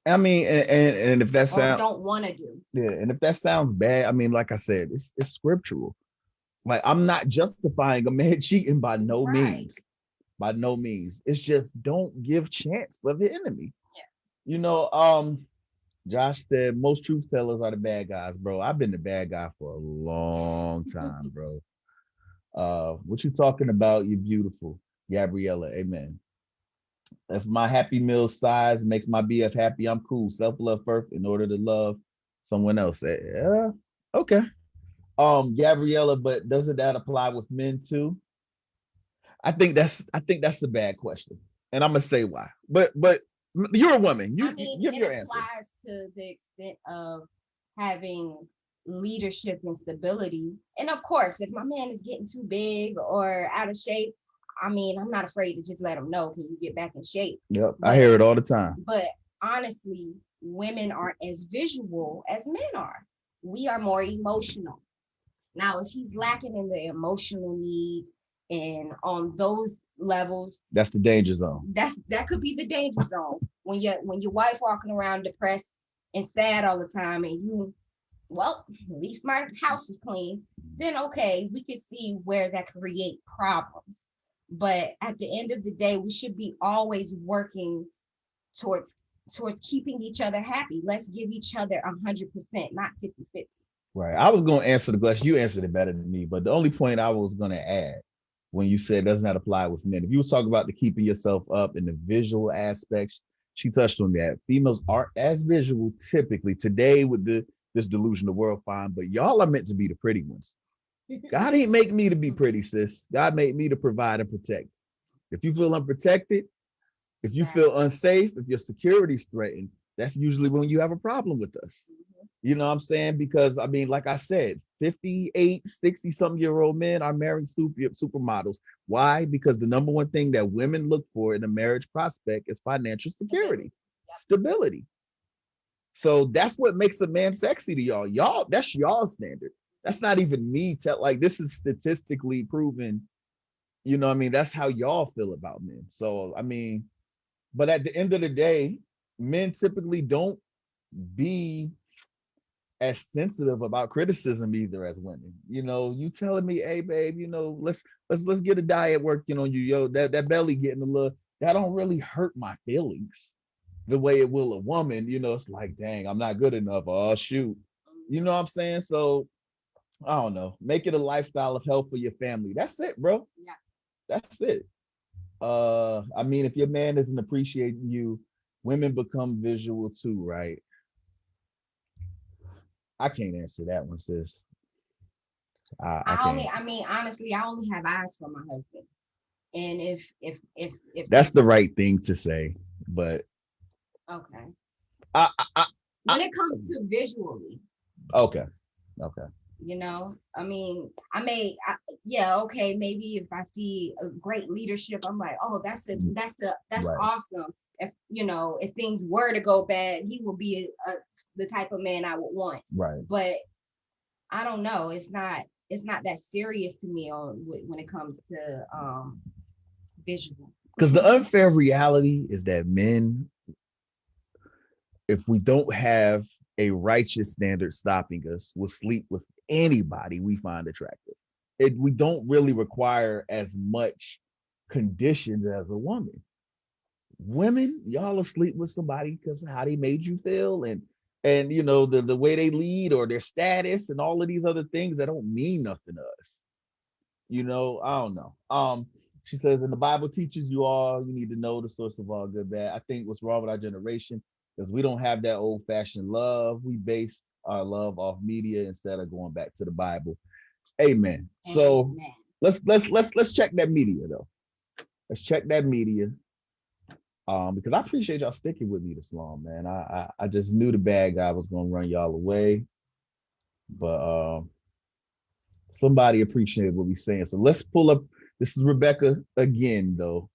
[SPEAKER 1] I mean, and if that
[SPEAKER 2] or
[SPEAKER 1] sounds
[SPEAKER 2] don't want to do.
[SPEAKER 1] yeah, and if that sounds bad, I mean, like I said, it's scriptural. Like I'm not justifying a man cheating by no
[SPEAKER 2] Right.
[SPEAKER 1] means. By no means. It's just don't give chance for the enemy.
[SPEAKER 2] Yeah.
[SPEAKER 1] You know, Josh said most truth tellers are the bad guys, bro. I've been the bad guy for a long time, bro. What you talking about? You're beautiful, Gabriella. Amen. If my happy meal size makes my BF happy, I'm cool. Self-love first in order to love someone else. Yeah, okay. Gabriella, but doesn't that apply with men too? I think that's the bad question. And I'm gonna say why. But you're a woman. You
[SPEAKER 2] I mean,
[SPEAKER 1] give
[SPEAKER 2] it
[SPEAKER 1] your answer.
[SPEAKER 2] applies to the extent of having leadership and stability. And of course, if my man is getting too big or out of shape, I mean, I'm not afraid to just let him know, can you get back in shape?
[SPEAKER 1] Yep, I
[SPEAKER 2] But
[SPEAKER 1] hear it all the time.
[SPEAKER 2] but honestly, women aren't as visual as men are. We are more emotional. Now, if he's lacking in the emotional needs and on those levels,
[SPEAKER 1] That's the danger zone.
[SPEAKER 2] that could be the danger zone. When your wife walking around depressed and sad all the time, and you, well, at least my house is clean, then okay, we could see where that could create problems. But at the end of the day, we should be always working towards keeping each other happy. Let's give each other 100%, not 50-50.
[SPEAKER 1] Right. I was going to answer the question. You answered it better than me. But the only point I was going to add when you said does not apply with men, if you was talking about the keeping yourself up in the visual aspects, she touched on that. Females aren't as visual typically today with this delusional world, fine. But y'all are meant to be the pretty ones. God ain't make me to be pretty, sis. God made me to provide and protect. If you feel unprotected, if you feel unsafe, if your security's threatened, that's usually when you have a problem with us. You know what I'm saying? Because I mean, like I said, 58, 60 some year old men are marrying supermodels. Why? Because the number one thing that women look for in a marriage prospect is financial security, stability. So that's what makes a man sexy to y'all. Y'all, that's y'all standard. That's not even me. Like this is statistically proven. You know what I mean? That's how y'all feel about men. So I mean, but at the end of the day, men typically don't be as sensitive about criticism either as women. You know, you telling me, hey babe, you know, let's get a diet working on you. Yo, that belly getting a little, that don't really hurt my feelings the way it will a woman. You know, it's like, dang, I'm not good enough. Oh shoot. You know what I'm saying? So I don't know. Make it a lifestyle of health for your family. That's it, bro.
[SPEAKER 2] Yeah.
[SPEAKER 1] That's it. I mean, if your man isn't appreciating you, women become visual too, right? I can't answer that one, sis. I can't.
[SPEAKER 2] I mean, honestly, I only have eyes for my husband. And if
[SPEAKER 1] That's the right thing to say, but
[SPEAKER 2] okay.
[SPEAKER 1] I
[SPEAKER 2] When it comes to visually,
[SPEAKER 1] okay.
[SPEAKER 2] you know, I mean, okay, maybe if I see a great leadership, I'm like, oh, that's
[SPEAKER 1] Right.
[SPEAKER 2] awesome. If you know, if things were to go bad, he will be the type of man I would want.
[SPEAKER 1] Right.
[SPEAKER 2] But I don't know. It's not that serious to me when it comes to visual.
[SPEAKER 1] Because the unfair reality is that men, if we don't have a righteous standard stopping us, will sleep with anybody we find attractive. We don't really require as much conditions as a woman. Women, y'all will sleep with somebody because of how they made you feel and you know the way they lead or their status and all of these other things that don't mean nothing to us. You know, I don't know. She says, and the Bible teaches you all, you need to know the source of all good, bad. I think what's wrong with our generation is we don't have that old-fashioned love. We base our love off media instead of going back to the Bible. Amen. So let's check that media though. Let's check that media. Because I appreciate y'all sticking with me this long, man. I just knew the bad guy was gonna run y'all away, but somebody appreciated what we saying. So let's pull up. This is Rebecca again, though,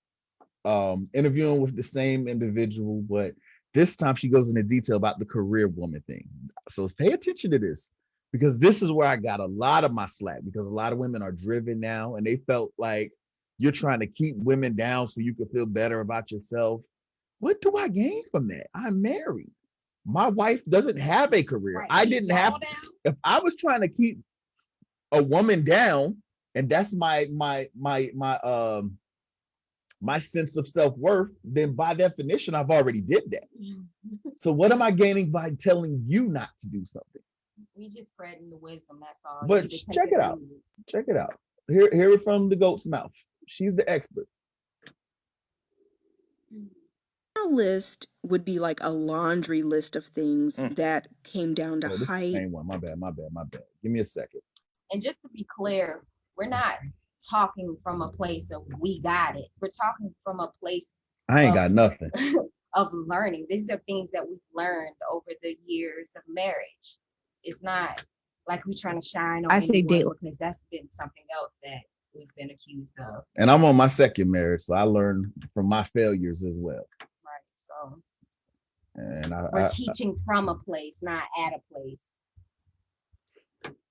[SPEAKER 1] interviewing with the same individual, but this time she goes into detail about the career woman thing. So pay attention to this because this is where I got a lot of my slack because a lot of women are driven now and they felt like you're trying to keep women down so you can feel better about yourself. What do I gain from that? I'm married. My wife doesn't have a career.
[SPEAKER 2] Right.
[SPEAKER 1] I
[SPEAKER 2] You
[SPEAKER 1] didn't have,
[SPEAKER 2] fall down.
[SPEAKER 1] if I was trying to keep a woman down, and that's my sense of self-worth, then by definition, I've already did that. So what am I gaining by telling you not to do something?
[SPEAKER 2] We just spreading the wisdom. That's all.
[SPEAKER 1] But
[SPEAKER 2] You either take
[SPEAKER 1] check it
[SPEAKER 2] or
[SPEAKER 1] out.
[SPEAKER 2] leave it.
[SPEAKER 1] Check it out. Hear it from the goat's mouth. She's the expert.
[SPEAKER 3] A list would be like a laundry list of things that came down to
[SPEAKER 1] Oh, this is the
[SPEAKER 3] height.
[SPEAKER 1] same one. My bad. Give me a second.
[SPEAKER 2] And just to be clear, we're not talking from a place of we got it. We're talking from a place
[SPEAKER 1] I ain't got nothing.
[SPEAKER 2] of learning. These are things that we've learned over the years of marriage. It's not like we're trying to shine on
[SPEAKER 6] I say date.
[SPEAKER 2] anyone, because that's been something else that we've been accused of.
[SPEAKER 1] And I'm on my second marriage, so I learned from my failures as well.
[SPEAKER 2] Right. So
[SPEAKER 1] And
[SPEAKER 2] we're teaching from a place, not at a place.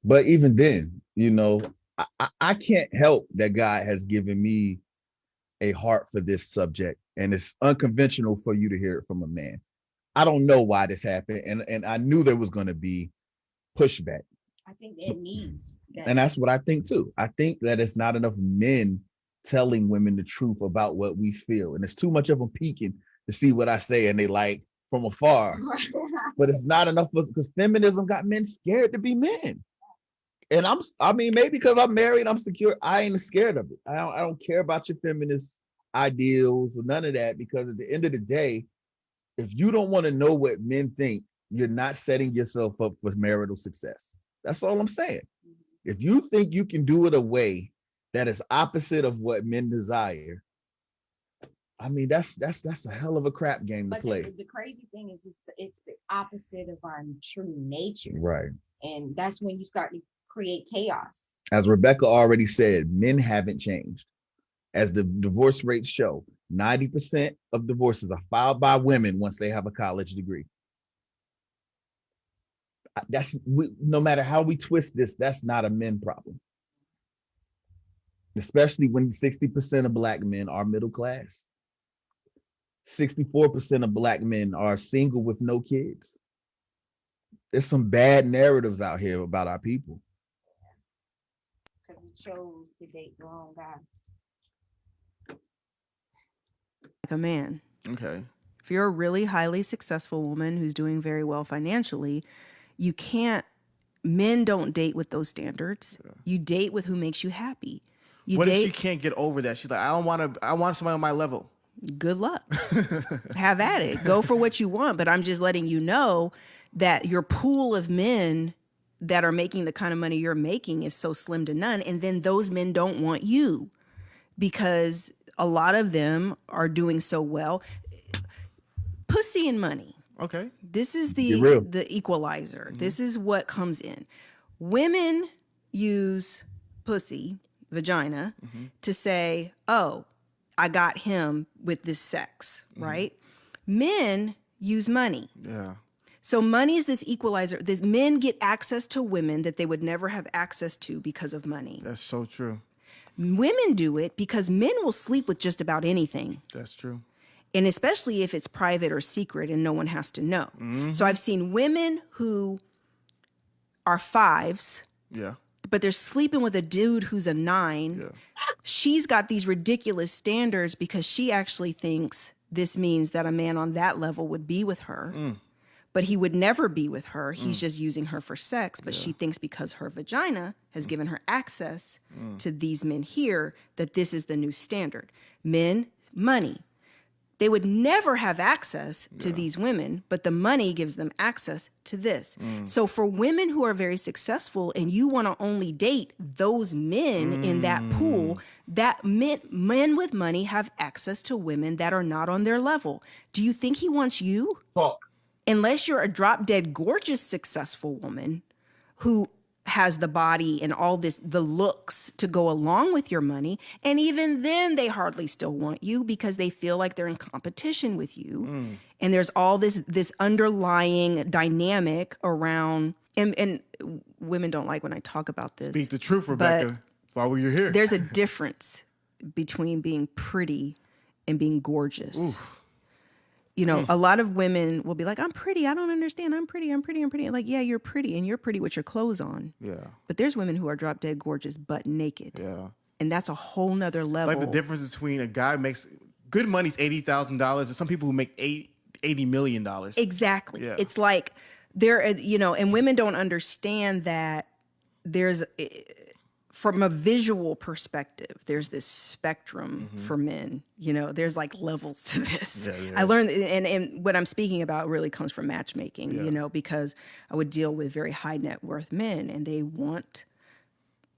[SPEAKER 1] but even then, you know, I can't help that God has given me a heart for this subject, and it's unconventional for you to hear it from a man. I don't know why this happened, and I knew there was going to be pushback,
[SPEAKER 2] I think it needs that.
[SPEAKER 1] and that's what I think too. I think that it's not enough men telling women the truth about what we feel, and it's too much of them peeking to see what I say, and they like from afar. But it's not enough because feminism got men scared to be men. And I mean, maybe because I'm married, I'm secure. I ain't scared of it. I don't care about your feminist ideals or none of that, because at the end of the day, if you don't want to know what men think, you're not setting yourself up for marital success. That's all I'm saying. If you think you can do it a way that is opposite of what men desire, I mean, that's a hell of a crap game to
[SPEAKER 2] But
[SPEAKER 1] play.
[SPEAKER 2] the crazy thing is, it's the opposite of our true nature.
[SPEAKER 1] Right.
[SPEAKER 2] And that's when you start to create chaos.
[SPEAKER 1] As Rebecca already said, men haven't changed. As the divorce rates show, 90% of divorces are filed by women once they have a college degree. No matter how we twist this, that's not a men problem. Especially when 60% of Black men are middle class. 64% of Black men are single with no kids. There's some bad narratives out here about our people.
[SPEAKER 2] Because we chose to date the wrong guy.
[SPEAKER 6] Like a man.
[SPEAKER 5] Okay.
[SPEAKER 6] If you're a really highly successful woman who's doing very well financially, you can't, men don't date with those standards.
[SPEAKER 5] Yeah.
[SPEAKER 6] You date with who makes you happy. You
[SPEAKER 5] What
[SPEAKER 6] date,
[SPEAKER 5] if she can't get over that? She's like, I want somebody on my level.
[SPEAKER 6] good luck. Have at it. Go for what you want. But I'm just letting you know that your pool of men that are making the kind of money you're making is so slim to none. And then those men don't want you because a lot of them are doing so well. Pussy and money.
[SPEAKER 5] Okay.
[SPEAKER 6] This is
[SPEAKER 1] Be real.
[SPEAKER 6] the equalizer. This is what comes in. Women use pussy, vagina, to say, oh, I got him with this sex, right? Men use money.
[SPEAKER 5] Yeah.
[SPEAKER 6] So money is this equalizer. This men get access to women that they would never have access to because of money.
[SPEAKER 5] That's so true.
[SPEAKER 6] Women do it because men will sleep with just about anything.
[SPEAKER 5] That's true.
[SPEAKER 6] And especially if it's private or secret and no one has to know. So I've seen women who are 5s,
[SPEAKER 5] Yeah.
[SPEAKER 6] but they're sleeping with a dude who's a 9.
[SPEAKER 5] Yeah.
[SPEAKER 6] She's got these ridiculous standards because she actually thinks this means that a man on that level would be with her. But he would never be with her. He's just using her for sex. But she thinks because her vagina has given her access to these men here, that this is the new standard. Men, money. They would never have access to these women, but the money gives them access to this. So for women who are very successful and you want to only date those men in that pool, that men with money have access to women that are not on their level. Do you think he wants you?
[SPEAKER 1] Talk.
[SPEAKER 6] Unless you're a drop dead gorgeous successful woman who has the body and all this, the looks to go along with your money. And even then they hardly still want you because they feel like they're in competition with you. And there's all this underlying dynamic around, and women don't like when I talk about this.
[SPEAKER 5] Speak the truth, Rebecca. Why were you here?
[SPEAKER 6] There's a difference between being pretty and being gorgeous. You know, a lot of women will be like, I'm pretty. I don't understand. I'm pretty. I'm pretty. I'm pretty. Like, yeah, you're pretty, and you're pretty with your clothes on.
[SPEAKER 7] Yeah.
[SPEAKER 6] But there's women who are drop dead gorgeous, butt naked.
[SPEAKER 7] Yeah.
[SPEAKER 6] And that's a whole nother level.
[SPEAKER 7] Like the difference between a guy makes good money's $80,000 and some people who make $80 million.
[SPEAKER 6] Exactly.
[SPEAKER 7] Yeah.
[SPEAKER 6] It's like you know, and women don't understand that there's, from a visual perspective, there's this spectrum for men. You know, there's like levels to this.
[SPEAKER 7] Yeah,
[SPEAKER 6] I learned, and what I'm speaking about really comes from matchmaking, you know, because I would deal with very high net worth men, and they want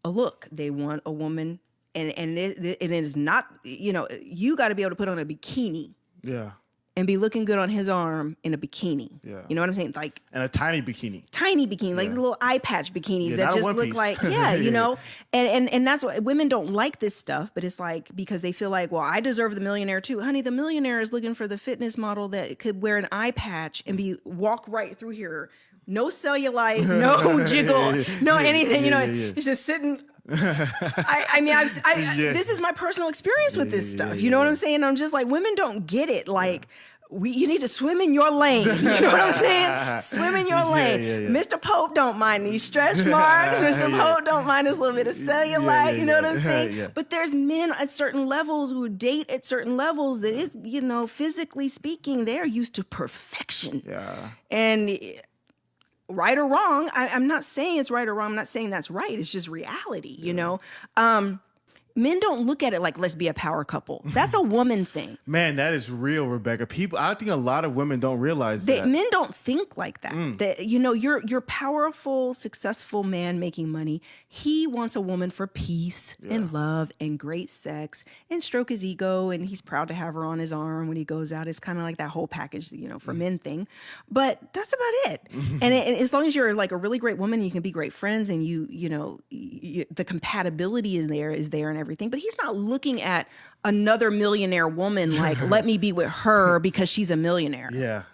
[SPEAKER 6] a look. They want a woman, and it is not, you know, you got to be able to put on a bikini
[SPEAKER 7] Yeah.
[SPEAKER 6] and be looking good on his arm in a bikini.
[SPEAKER 7] Yeah.
[SPEAKER 6] You know what I'm saying? Like
[SPEAKER 7] And a tiny bikini.
[SPEAKER 6] tiny bikini, like little eye patch bikinis
[SPEAKER 7] Yeah,
[SPEAKER 6] that
[SPEAKER 7] not a
[SPEAKER 6] just
[SPEAKER 7] one
[SPEAKER 6] look
[SPEAKER 7] piece.
[SPEAKER 6] like, yeah, you know, and that's what women don't like this stuff, but it's like, because they feel like, well, I deserve the millionaire too. Honey, the millionaire is looking for the fitness model that could wear an eye patch and walk right through here. No cellulite, no jiggle, no anything, you know, it's just sitting. I mean, this is my personal experience with this stuff. You know what I'm saying? I'm just like, women don't get it. Like, you need to swim in your lane. You know what I'm saying? Swim in your lane. Mr. Pope don't mind these stretch marks. Mr. Pope don't mind this little bit of cellulite. You know what I'm saying? But there's men at certain levels who date at certain levels that is, you know, physically speaking, they're used to perfection.
[SPEAKER 7] Yeah.
[SPEAKER 6] And right or wrong, I'm not saying it's right or wrong. I'm not saying that's right. It's just reality, you know? Men don't look at it like, let's be a power couple. That's a woman thing.
[SPEAKER 7] Man, that is real, Rebecca. I think a lot of women don't realize that.
[SPEAKER 6] Men don't think like that. That, you know, you're powerful, successful man making money. He wants a woman for peace and love and great sex and stroke his ego, and he's proud to have her on his arm when he goes out. It's kind of like that whole package, you know, for men thing. But that's about it. And as long as you're like a really great woman, you can be great friends, and you know, the compatibility is there and everything. But he's not looking at another millionaire woman like, let me be with her because she's a millionaire.
[SPEAKER 7] Yeah.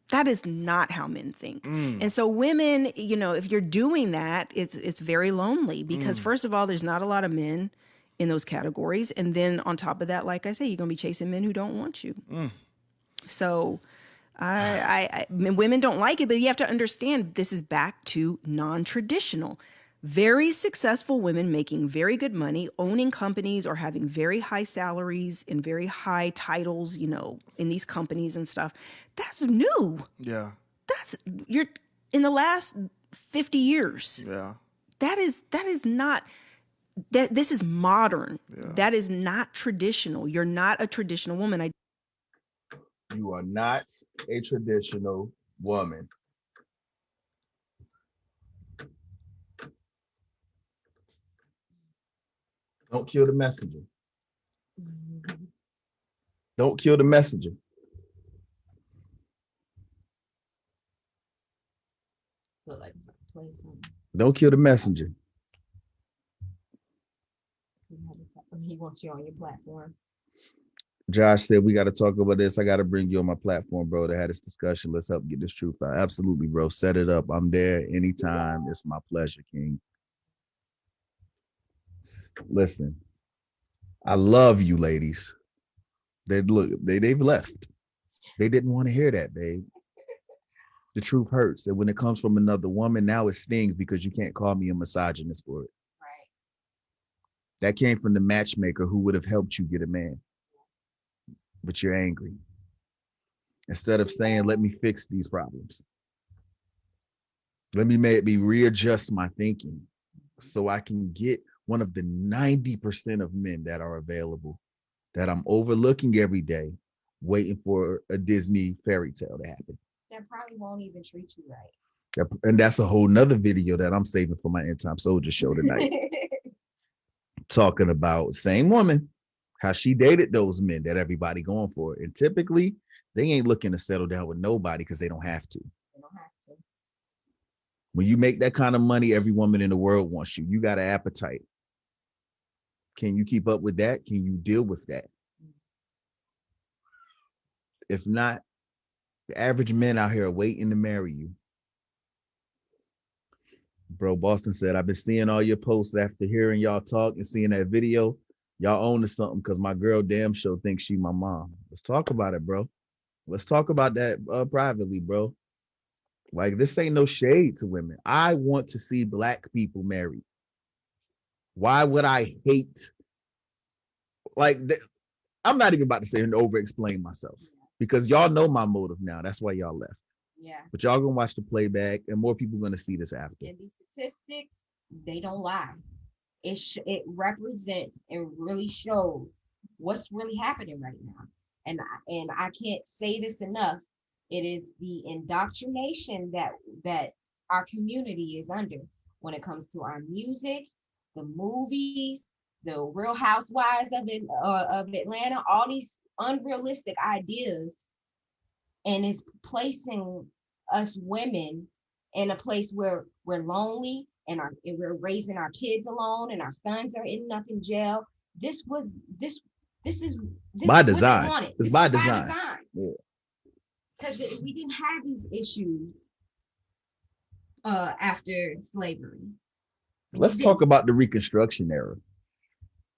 [SPEAKER 6] That is not how men think. And so women, you know, if you're doing that, it's very lonely, because first of all, there's not a lot of men in those categories. And then on top of that, like I say, you're going to be chasing men who don't want you. So women don't like it, but you have to understand this is back to non-traditional. Very successful women making very good money, owning companies or having very high salaries and very high titles, you know, in these companies and stuff. That's new.
[SPEAKER 7] Yeah.
[SPEAKER 6] You're in the last 50 years.
[SPEAKER 7] Yeah.
[SPEAKER 6] That is not that. This is modern. That is not traditional. You're not a traditional woman.
[SPEAKER 1] You are not a traditional woman. Don't kill the messenger. Don't kill the messenger.
[SPEAKER 2] Feel like play something.
[SPEAKER 1] Don't kill the messenger.
[SPEAKER 2] He wants you on your platform.
[SPEAKER 1] Josh said, we got to talk about this. I got to bring you on my platform, bro, to have this discussion. Let's help get this truth out. Absolutely, bro. Set it up. I'm there anytime. It's my pleasure, King. Listen, I love you, ladies. They've left. They didn't want to hear that, babe. The truth hurts. And when it comes from another woman, now it stings because you can't call me a misogynist for it.
[SPEAKER 2] Right.
[SPEAKER 1] That came from the matchmaker who would have helped you get a man. But you're angry. Instead of saying, let me fix these problems. Let me maybe readjust my thinking so I can get one of the 90% of men that are available that I'm overlooking every day, waiting for a Disney fairy tale to happen.
[SPEAKER 2] That probably won't even treat you right.
[SPEAKER 1] And that's a whole nother video that I'm saving for my End Time Soldier show tonight. Talking about same woman, how she dated those men that everybody going for. And typically they ain't looking to settle down with nobody because they don't have to.
[SPEAKER 2] They don't have to.
[SPEAKER 1] When you make that kind of money, every woman in the world wants you. You got an appetite. Can you keep up with that? Can you deal with that? If not, the average men out here are waiting to marry you. Bro, Boston said, I've been seeing all your posts after hearing y'all talk and seeing that video. Y'all own to something because my girl damn sure thinks she my mom. Let's talk about it, bro. Let's talk about that privately, bro. Like, this ain't no shade to women. I want to see Black people married. Why would I hate? Like, I'm not even about to say and over explain myself because y'all know my motive now. That's why y'all left.
[SPEAKER 2] Yeah.
[SPEAKER 1] But y'all gonna watch the playback, and more people gonna see this after.
[SPEAKER 2] And these statistics, they don't lie. It represents and really shows what's really happening right now. And I can't say this enough. It is the indoctrination that our community is under when it comes to our music, the movies, the Real Housewives of Atlanta, all these unrealistic ideas, and it's placing us women in a place where we're lonely and we're raising our kids alone and our sons are ending up in jail. This is
[SPEAKER 1] By
[SPEAKER 2] what they
[SPEAKER 1] design.
[SPEAKER 2] wanted.
[SPEAKER 1] It's
[SPEAKER 2] This
[SPEAKER 1] by
[SPEAKER 2] is
[SPEAKER 1] design. Yeah.
[SPEAKER 2] Because we didn't have these issues after slavery.
[SPEAKER 1] Let's talk about the Reconstruction era.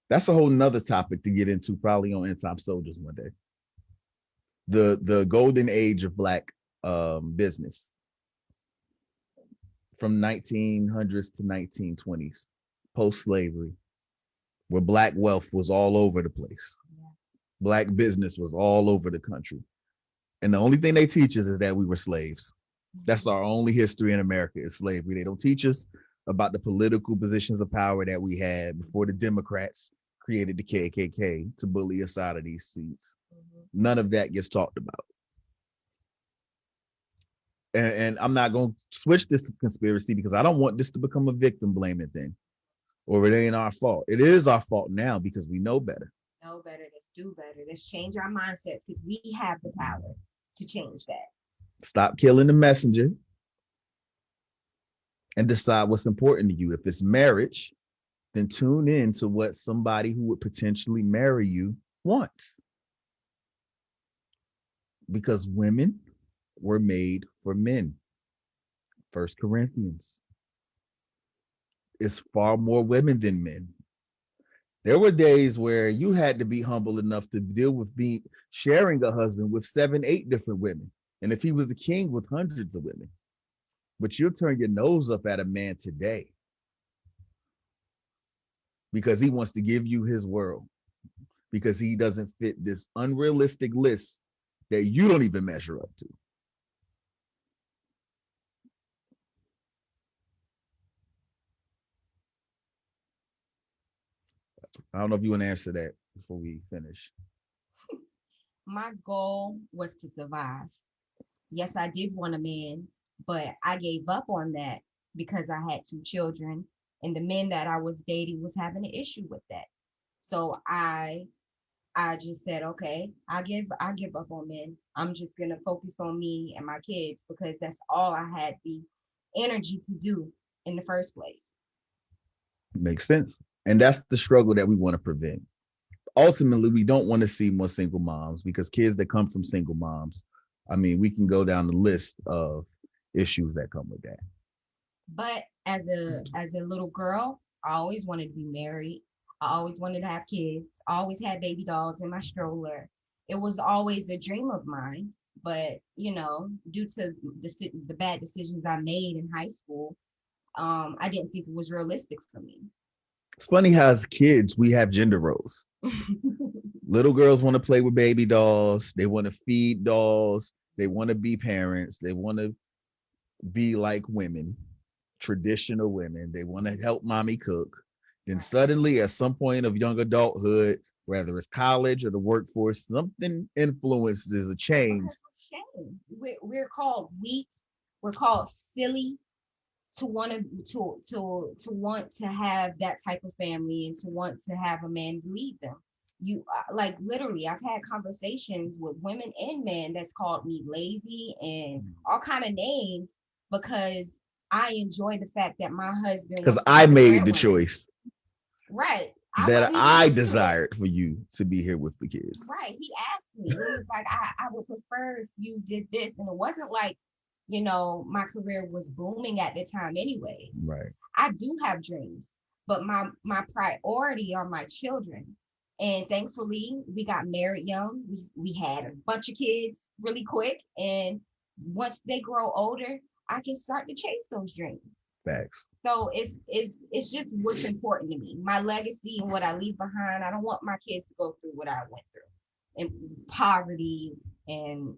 [SPEAKER 1] That's a whole nother topic to get into, probably on End Time Soldiers one day. The golden age of Black business from 1900s to 1920s, post-slavery, where Black wealth was all over the place.
[SPEAKER 2] Yeah.
[SPEAKER 1] Black business was all over the country. And the only thing they teach us is that we were slaves. That's our only history in America is slavery. They don't teach us about the political positions of power that we had before the Democrats created the KKK to bully us out of these seats. None of that gets talked about. And I'm not going to switch this to conspiracy because I don't want this to become a victim blaming thing, or it ain't our fault. It is our fault now because we know better.
[SPEAKER 2] Know better. Let's do better. Let's change our mindsets because we have the power to change that.
[SPEAKER 1] Stop killing the messenger and decide what's important to you. If it's marriage, then tune in to what somebody who would potentially marry you wants. Because women were made for men. 1 Corinthians. It's far more women than men. There were days where you had to be humble enough to deal with sharing a husband with 7, 8 different women. And if he was the king, with hundreds of women. But you'll turn your nose up at a man today because he wants to give you his world, because he doesn't fit this unrealistic list that you don't even measure up to. I don't know if you want to answer that before we finish.
[SPEAKER 2] My goal was to survive. Yes, I did want a man, but I gave up on that because I had 2 children, and the men that I was dating was having an issue with that. So I just said, okay, I give up on men. I'm just gonna focus on me and my kids because that's all I had the energy to do in the first place.
[SPEAKER 1] Makes sense. And that's the struggle that we want to prevent. Ultimately, we don't want to see more single moms because kids that come from single moms, I mean, we can go down the list of issues that come with that.
[SPEAKER 2] But as a little girl, I always wanted to be married. I always wanted to have kids. I always had baby dolls in my stroller. It was always a dream of mine. But, due to the bad decisions I made in high school, I didn't think it was realistic for me.
[SPEAKER 1] It's funny how as kids, we have gender roles. Little girls want to play with baby dolls. They want to feed dolls. They want to be parents. They want to be like women, traditional women. They want to help mommy cook. Then suddenly, at some point of young adulthood, whether it's college or the workforce, something influences a change.
[SPEAKER 2] We're called weak. We're called silly to want to have that type of family and to want to have a man lead them. You like literally, I've had conversations with women and men that's called me lazy and all kind of names because I enjoy the fact that my husband,
[SPEAKER 1] because I made the choice,
[SPEAKER 2] right,
[SPEAKER 1] that I desired for you to be here with the kids.
[SPEAKER 2] Right. He asked me. He was like, I would prefer if you did this. And it wasn't like, my career was booming at the time anyways.
[SPEAKER 1] Right.
[SPEAKER 2] I do have dreams, but my priority are my children. And thankfully, we got married young. We had a bunch of kids really quick. And once they grow older, I can start to chase those dreams.
[SPEAKER 1] Facts.
[SPEAKER 2] So it's just what's important to me. My legacy and what I leave behind. I don't want my kids to go through what I went through, and poverty and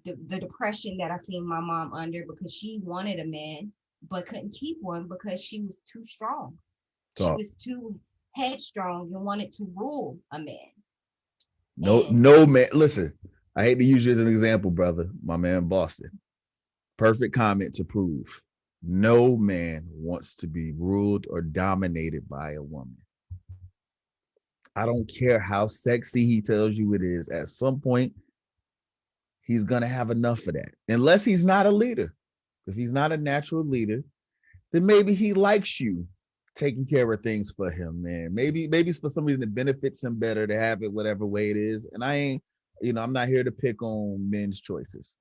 [SPEAKER 2] the depression that I seen my mom under because she wanted a man but couldn't keep one because she was too strong. She
[SPEAKER 1] Talk.
[SPEAKER 2] was too headstrong and wanted to rule a man.
[SPEAKER 1] No,
[SPEAKER 2] And
[SPEAKER 1] no man. Listen, I hate to use you as an example, brother. My man Boston. Perfect comment to prove. No man wants to be ruled or dominated by a woman. I don't care how sexy he tells you it is. At some point, he's gonna have enough of that. Unless he's not a leader. If he's not a natural leader, then maybe he likes you taking care of things for him, man. Maybe it's for some reason that benefits him better to have it whatever way it is. And I ain't, I'm not here to pick on men's choices.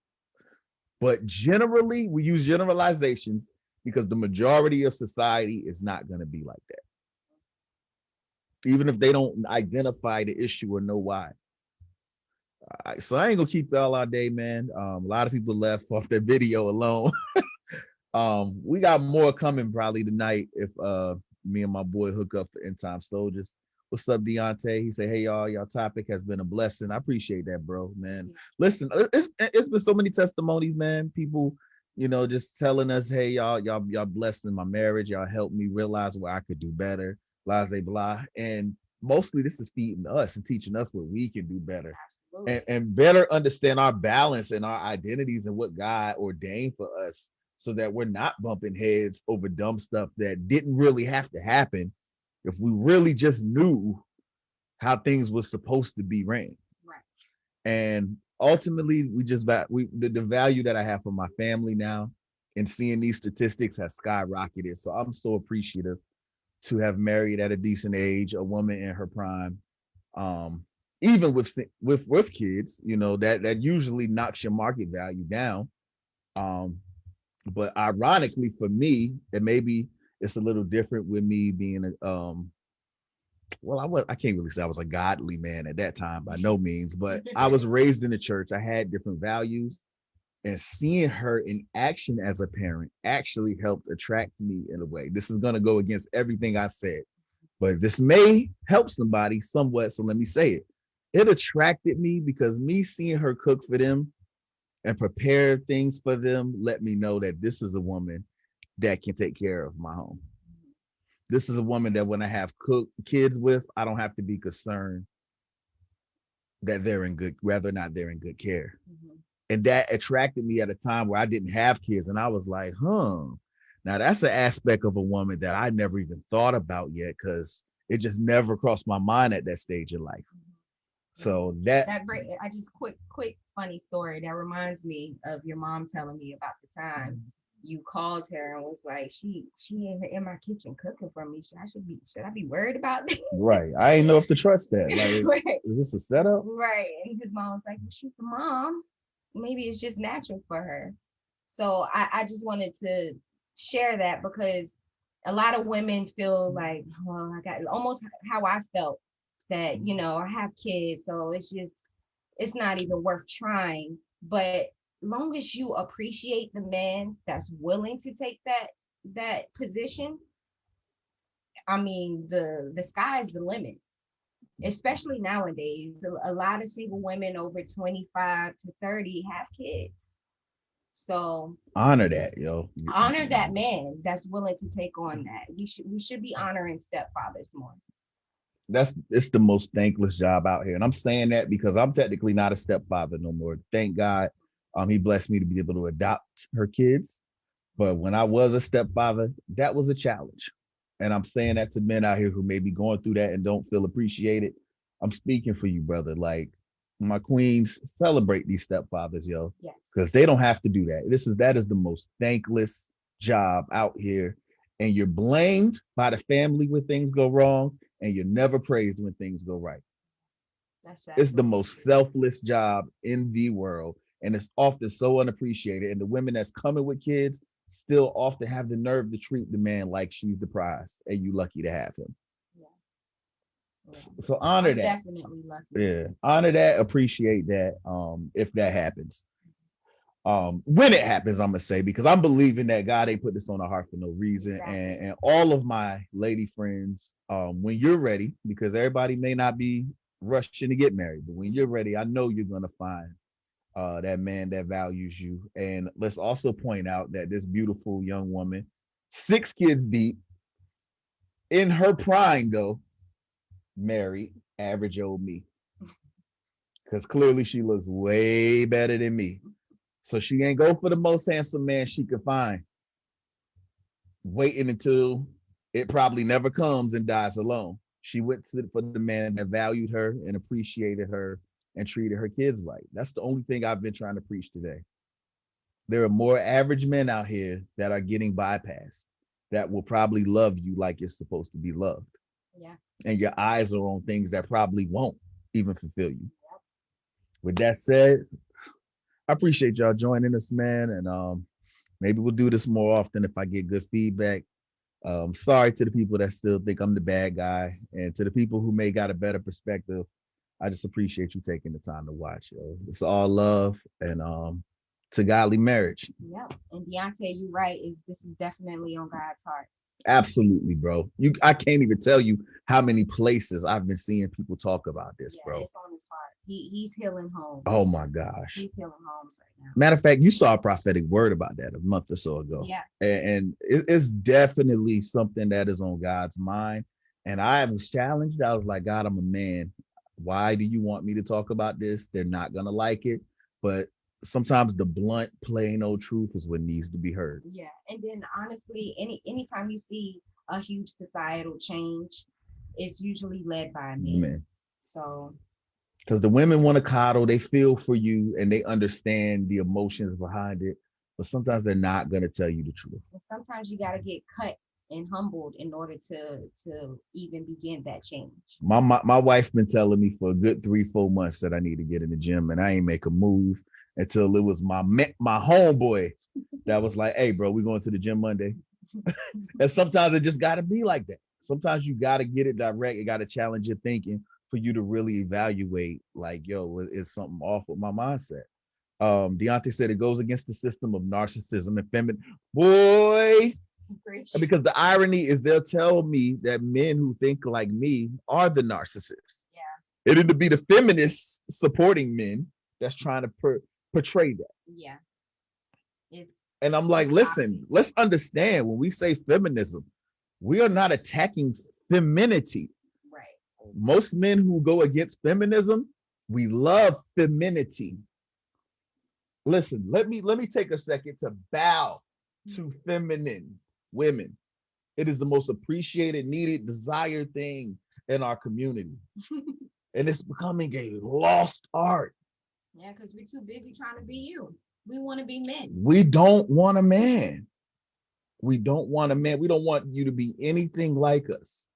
[SPEAKER 1] But generally, we use generalizations because the majority of society is not going to be like that. Even if they don't identify the issue or know why. So I ain't gonna keep y'all all day, man. A lot of people left off that video alone. We got more coming probably tonight if me and my boy hook up for End Time Soldiers. What's up, Deontay? He said, "Hey y'all topic has been a blessing." I appreciate that, bro, man. Listen, it's been so many testimonies, man. People, just telling us, "Hey y'all blessed in my marriage. Y'all helped me realize where I could do better." Blah blah blah. And mostly this is feeding us and teaching us what we can do better. And better understand our balance and our identities and what God ordained for us so that we're not bumping heads over dumb stuff that didn't really have to happen if we really just knew how things were supposed to be ran.
[SPEAKER 2] Right.
[SPEAKER 1] And ultimately, the value that I have for my family now and seeing these statistics has skyrocketed. So I'm so appreciative to have married at a decent age, a woman in her prime. Even with kids, that usually knocks your market value down. But ironically for me, and maybe it's a little different with me being I can't really say I was a godly man at that time by no means, but I was raised in the church. I had different values, and seeing her in action as a parent actually helped attract me in a way. This is going to go against everything I've said, but this may help somebody somewhat. So let me say it. It attracted me because me seeing her cook for them and prepare things for them let me know that this is a woman that can take care of my home. This is a woman that when I have kids with, I don't have to be concerned that whether or not they're in good care. Mm-hmm. And that attracted me at a time where I didn't have kids. And I was like, now that's an aspect of a woman that I never even thought about yet because it just never crossed my mind at that stage of life. So
[SPEAKER 2] I just quick funny story that reminds me of your mom telling me about the time you called her and was like, she in my kitchen cooking for me. Should I be worried about this?
[SPEAKER 1] Right. I ain't know if to trust that. Like,
[SPEAKER 2] right.
[SPEAKER 1] Is this a setup?
[SPEAKER 2] Right. And his mom was like, well, she's a mom. Maybe it's just natural for her. So I just wanted to share that because a lot of women feel like, well, I got almost how I felt that, I have kids, so it's not even worth trying. But long as you appreciate the man that's willing to take that position, I mean, the sky's the limit, especially nowadays. A lot of single women over 25 to 30 have kids. So
[SPEAKER 1] honor that, yo.
[SPEAKER 2] Honor that man that's willing to take on that. We should be honoring stepfathers more.
[SPEAKER 1] It's the most thankless job out here. And I'm saying that because I'm technically not a stepfather no more. Thank God. He blessed me to be able to adopt her kids. But when I was a stepfather, that was a challenge. And I'm saying that to men out here who may be going through that and don't feel appreciated. I'm speaking for you, brother. Like, my queens, celebrate these stepfathers, yo.
[SPEAKER 2] Yes.
[SPEAKER 1] Because they don't have to do that. That is the most thankless job out here. And you're blamed by the family when things go wrong, and you're never praised when things go right. It's the most selfless job in the world, and it's often so unappreciated. And the women that's coming with kids still often have the nerve to treat the man like she's the prize, and you lucky to have him. So honor
[SPEAKER 2] I'm
[SPEAKER 1] that.
[SPEAKER 2] definitely lucky.
[SPEAKER 1] Yeah, honor that, appreciate that. If that happens, when it happens, I'm gonna say, because I'm believing that God ain't put this on our heart for no reason.
[SPEAKER 2] Exactly.
[SPEAKER 1] And all of my lady friends, when you're ready, because everybody may not be rushing to get married, but when you're ready, I know you're gonna find that man that values you. And let's also point out that this beautiful young woman, 6 kids deep, in her prime though, married, average old me. Because clearly she looks way better than me. So she ain't go for the most handsome man she could find, waiting until it probably never comes and dies alone. She went for the man that valued her and appreciated her and treated her kids right. That's the only thing I've been trying to preach today. There are more average men out here that are getting bypassed that will probably love you like you're supposed to be loved.
[SPEAKER 2] Yeah.
[SPEAKER 1] And your eyes are on things that probably won't even fulfill you. With that said, I appreciate y'all joining us, man. And maybe we'll do this more often if I get good feedback. Sorry to the people that still think I'm the bad guy. And to the people who may got a better perspective, I just appreciate you taking the time to watch. Yo. It's all love and to godly marriage.
[SPEAKER 2] Yep. And Deontay, you're right. This is definitely on God's heart.
[SPEAKER 1] Absolutely, bro. I can't even tell you how many places I've been seeing people talk about this,
[SPEAKER 2] Yeah,
[SPEAKER 1] bro.
[SPEAKER 2] it's on his heart. He's healing homes.
[SPEAKER 1] Oh my gosh.
[SPEAKER 2] He's healing homes right now.
[SPEAKER 1] Matter of fact, you saw a prophetic word about that a month or so ago.
[SPEAKER 2] Yeah.
[SPEAKER 1] And it's definitely something that is on God's mind. And I was challenged. I was like, God, I'm a man. Why do you want me to talk about this? They're not gonna like it. But sometimes the blunt, plain old truth is what needs to be heard.
[SPEAKER 2] Yeah. And then honestly, anytime you see a huge societal change, it's usually led by men.
[SPEAKER 1] Man.
[SPEAKER 2] So
[SPEAKER 1] because the women want to coddle, they feel for you and they understand the emotions behind it, but sometimes they're not going to tell you the truth.
[SPEAKER 2] and sometimes you gotta get cut and humbled in order to even begin that change.
[SPEAKER 1] My wife been telling me for a good 3-4 months that I need to get in the gym, and I ain't make a move until it was my homeboy that was like, hey bro, we going to the gym Monday. And sometimes it just got to be like that. Sometimes you got to get it direct. You got to challenge your thinking for you to really evaluate, like, yo, is something off with my mindset? Deontay said it goes against the system of narcissism and feminine. Boy, because the irony is they'll tell me that men who think like me are the narcissists.
[SPEAKER 2] Yeah.
[SPEAKER 1] It'll be the feminists supporting men that's trying to portray that.
[SPEAKER 2] Yeah.
[SPEAKER 1] And I'm like, listen, let's understand when we say feminism, we are not attacking femininity.
[SPEAKER 2] Right.
[SPEAKER 1] Most men who go against feminism, we love femininity. Listen, let me take a second to bow to feminine women. It is the most appreciated, needed, desired thing in our community. And it's becoming a lost art.
[SPEAKER 2] Yeah, because we're too busy trying to be you. We want to be men.
[SPEAKER 1] We don't want a man. We don't want a man. We don't want you to be anything like us.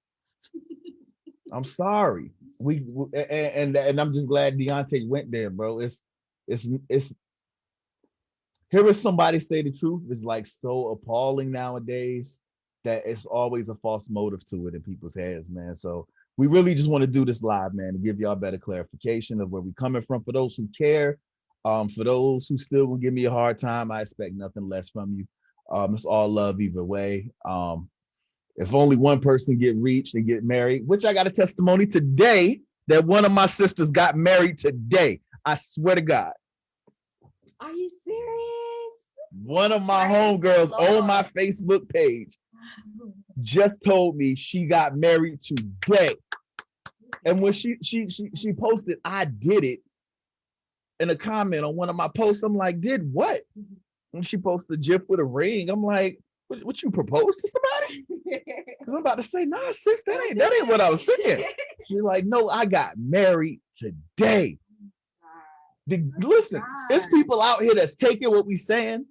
[SPEAKER 1] I'm sorry. And I'm just glad Deontay went there, bro. It's hearing somebody say the truth is like so appalling nowadays that it's always a false motive to it in people's heads, man. So we really just want to do this live, man, to give y'all better clarification of where we're coming from. For those who care, for those who still will give me a hard time, I expect nothing less from you. It's all love either way. If only one person get reached and get married, which I got a testimony today that one of my sisters got married today. I swear to God.
[SPEAKER 2] Are you serious?
[SPEAKER 1] One of my homegirls on my Facebook page just told me she got married today. And when she posted, I did it, in a comment on one of my posts, I'm like, did what? When she posted a gif with a ring, I'm like, what you proposed to somebody? Because I'm about to say, nah, sis, that ain't what I was saying. She's like, no, I got married today. Listen, there's people out here that's taking what we saying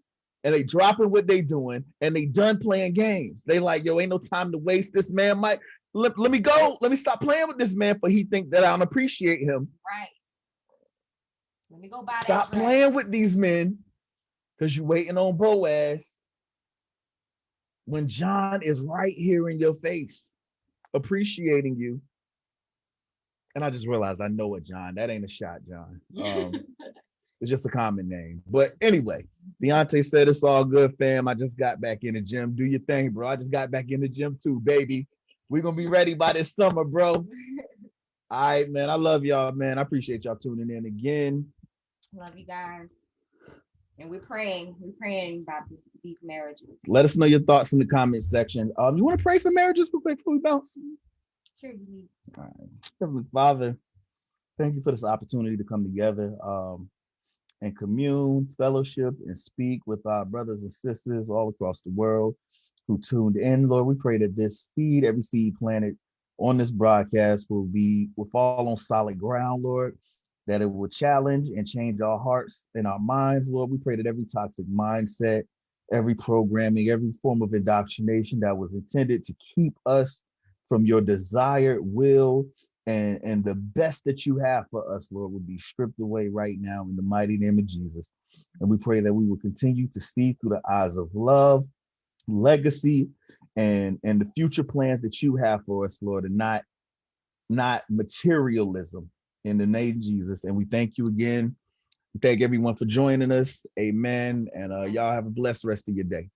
[SPEAKER 1] and they dropping what they doing and they done playing games. They like, yo, ain't no time to waste. This man might let me go. Let me stop playing with this man for he think that I don't appreciate him.
[SPEAKER 2] Right. Let me go buy
[SPEAKER 1] Stop
[SPEAKER 2] that
[SPEAKER 1] playing with these men because you're waiting on Boaz when John is right here in your face, appreciating you And I just realized I know it, John. That ain't a shot, John. It's just a common name. But anyway, Deontay said it's all good, fam. I just got back in the gym. Do your thing, bro. I just got back in the gym too, baby. We're gonna be ready by this summer, bro. All right, man. I love y'all, man. I appreciate y'all tuning in again.
[SPEAKER 2] Love you guys. And we're praying. We're praying about these marriages.
[SPEAKER 1] Let us know your thoughts in the comment section. You want to pray for marriages real quick before we bounce?
[SPEAKER 2] Sure.
[SPEAKER 1] All right. Heavenly Father, thank you for this opportunity to come together and commune, fellowship, and speak with our brothers and sisters all across the world who tuned in. Lord, we pray that this seed, every seed planted on this broadcast will fall on solid ground, Lord, that it will challenge and change our hearts and our minds, Lord. We pray that every toxic mindset, every programming, every form of indoctrination that was intended to keep us from your desired will and the best that you have for us, Lord, will be stripped away right now in the mighty name of Jesus. And we pray that we will continue to see through the eyes of love, legacy, and the future plans that you have for us, Lord, and not materialism, in the name of Jesus. And we thank you again. We thank everyone for joining us. Amen. And y'all have a blessed rest of your day.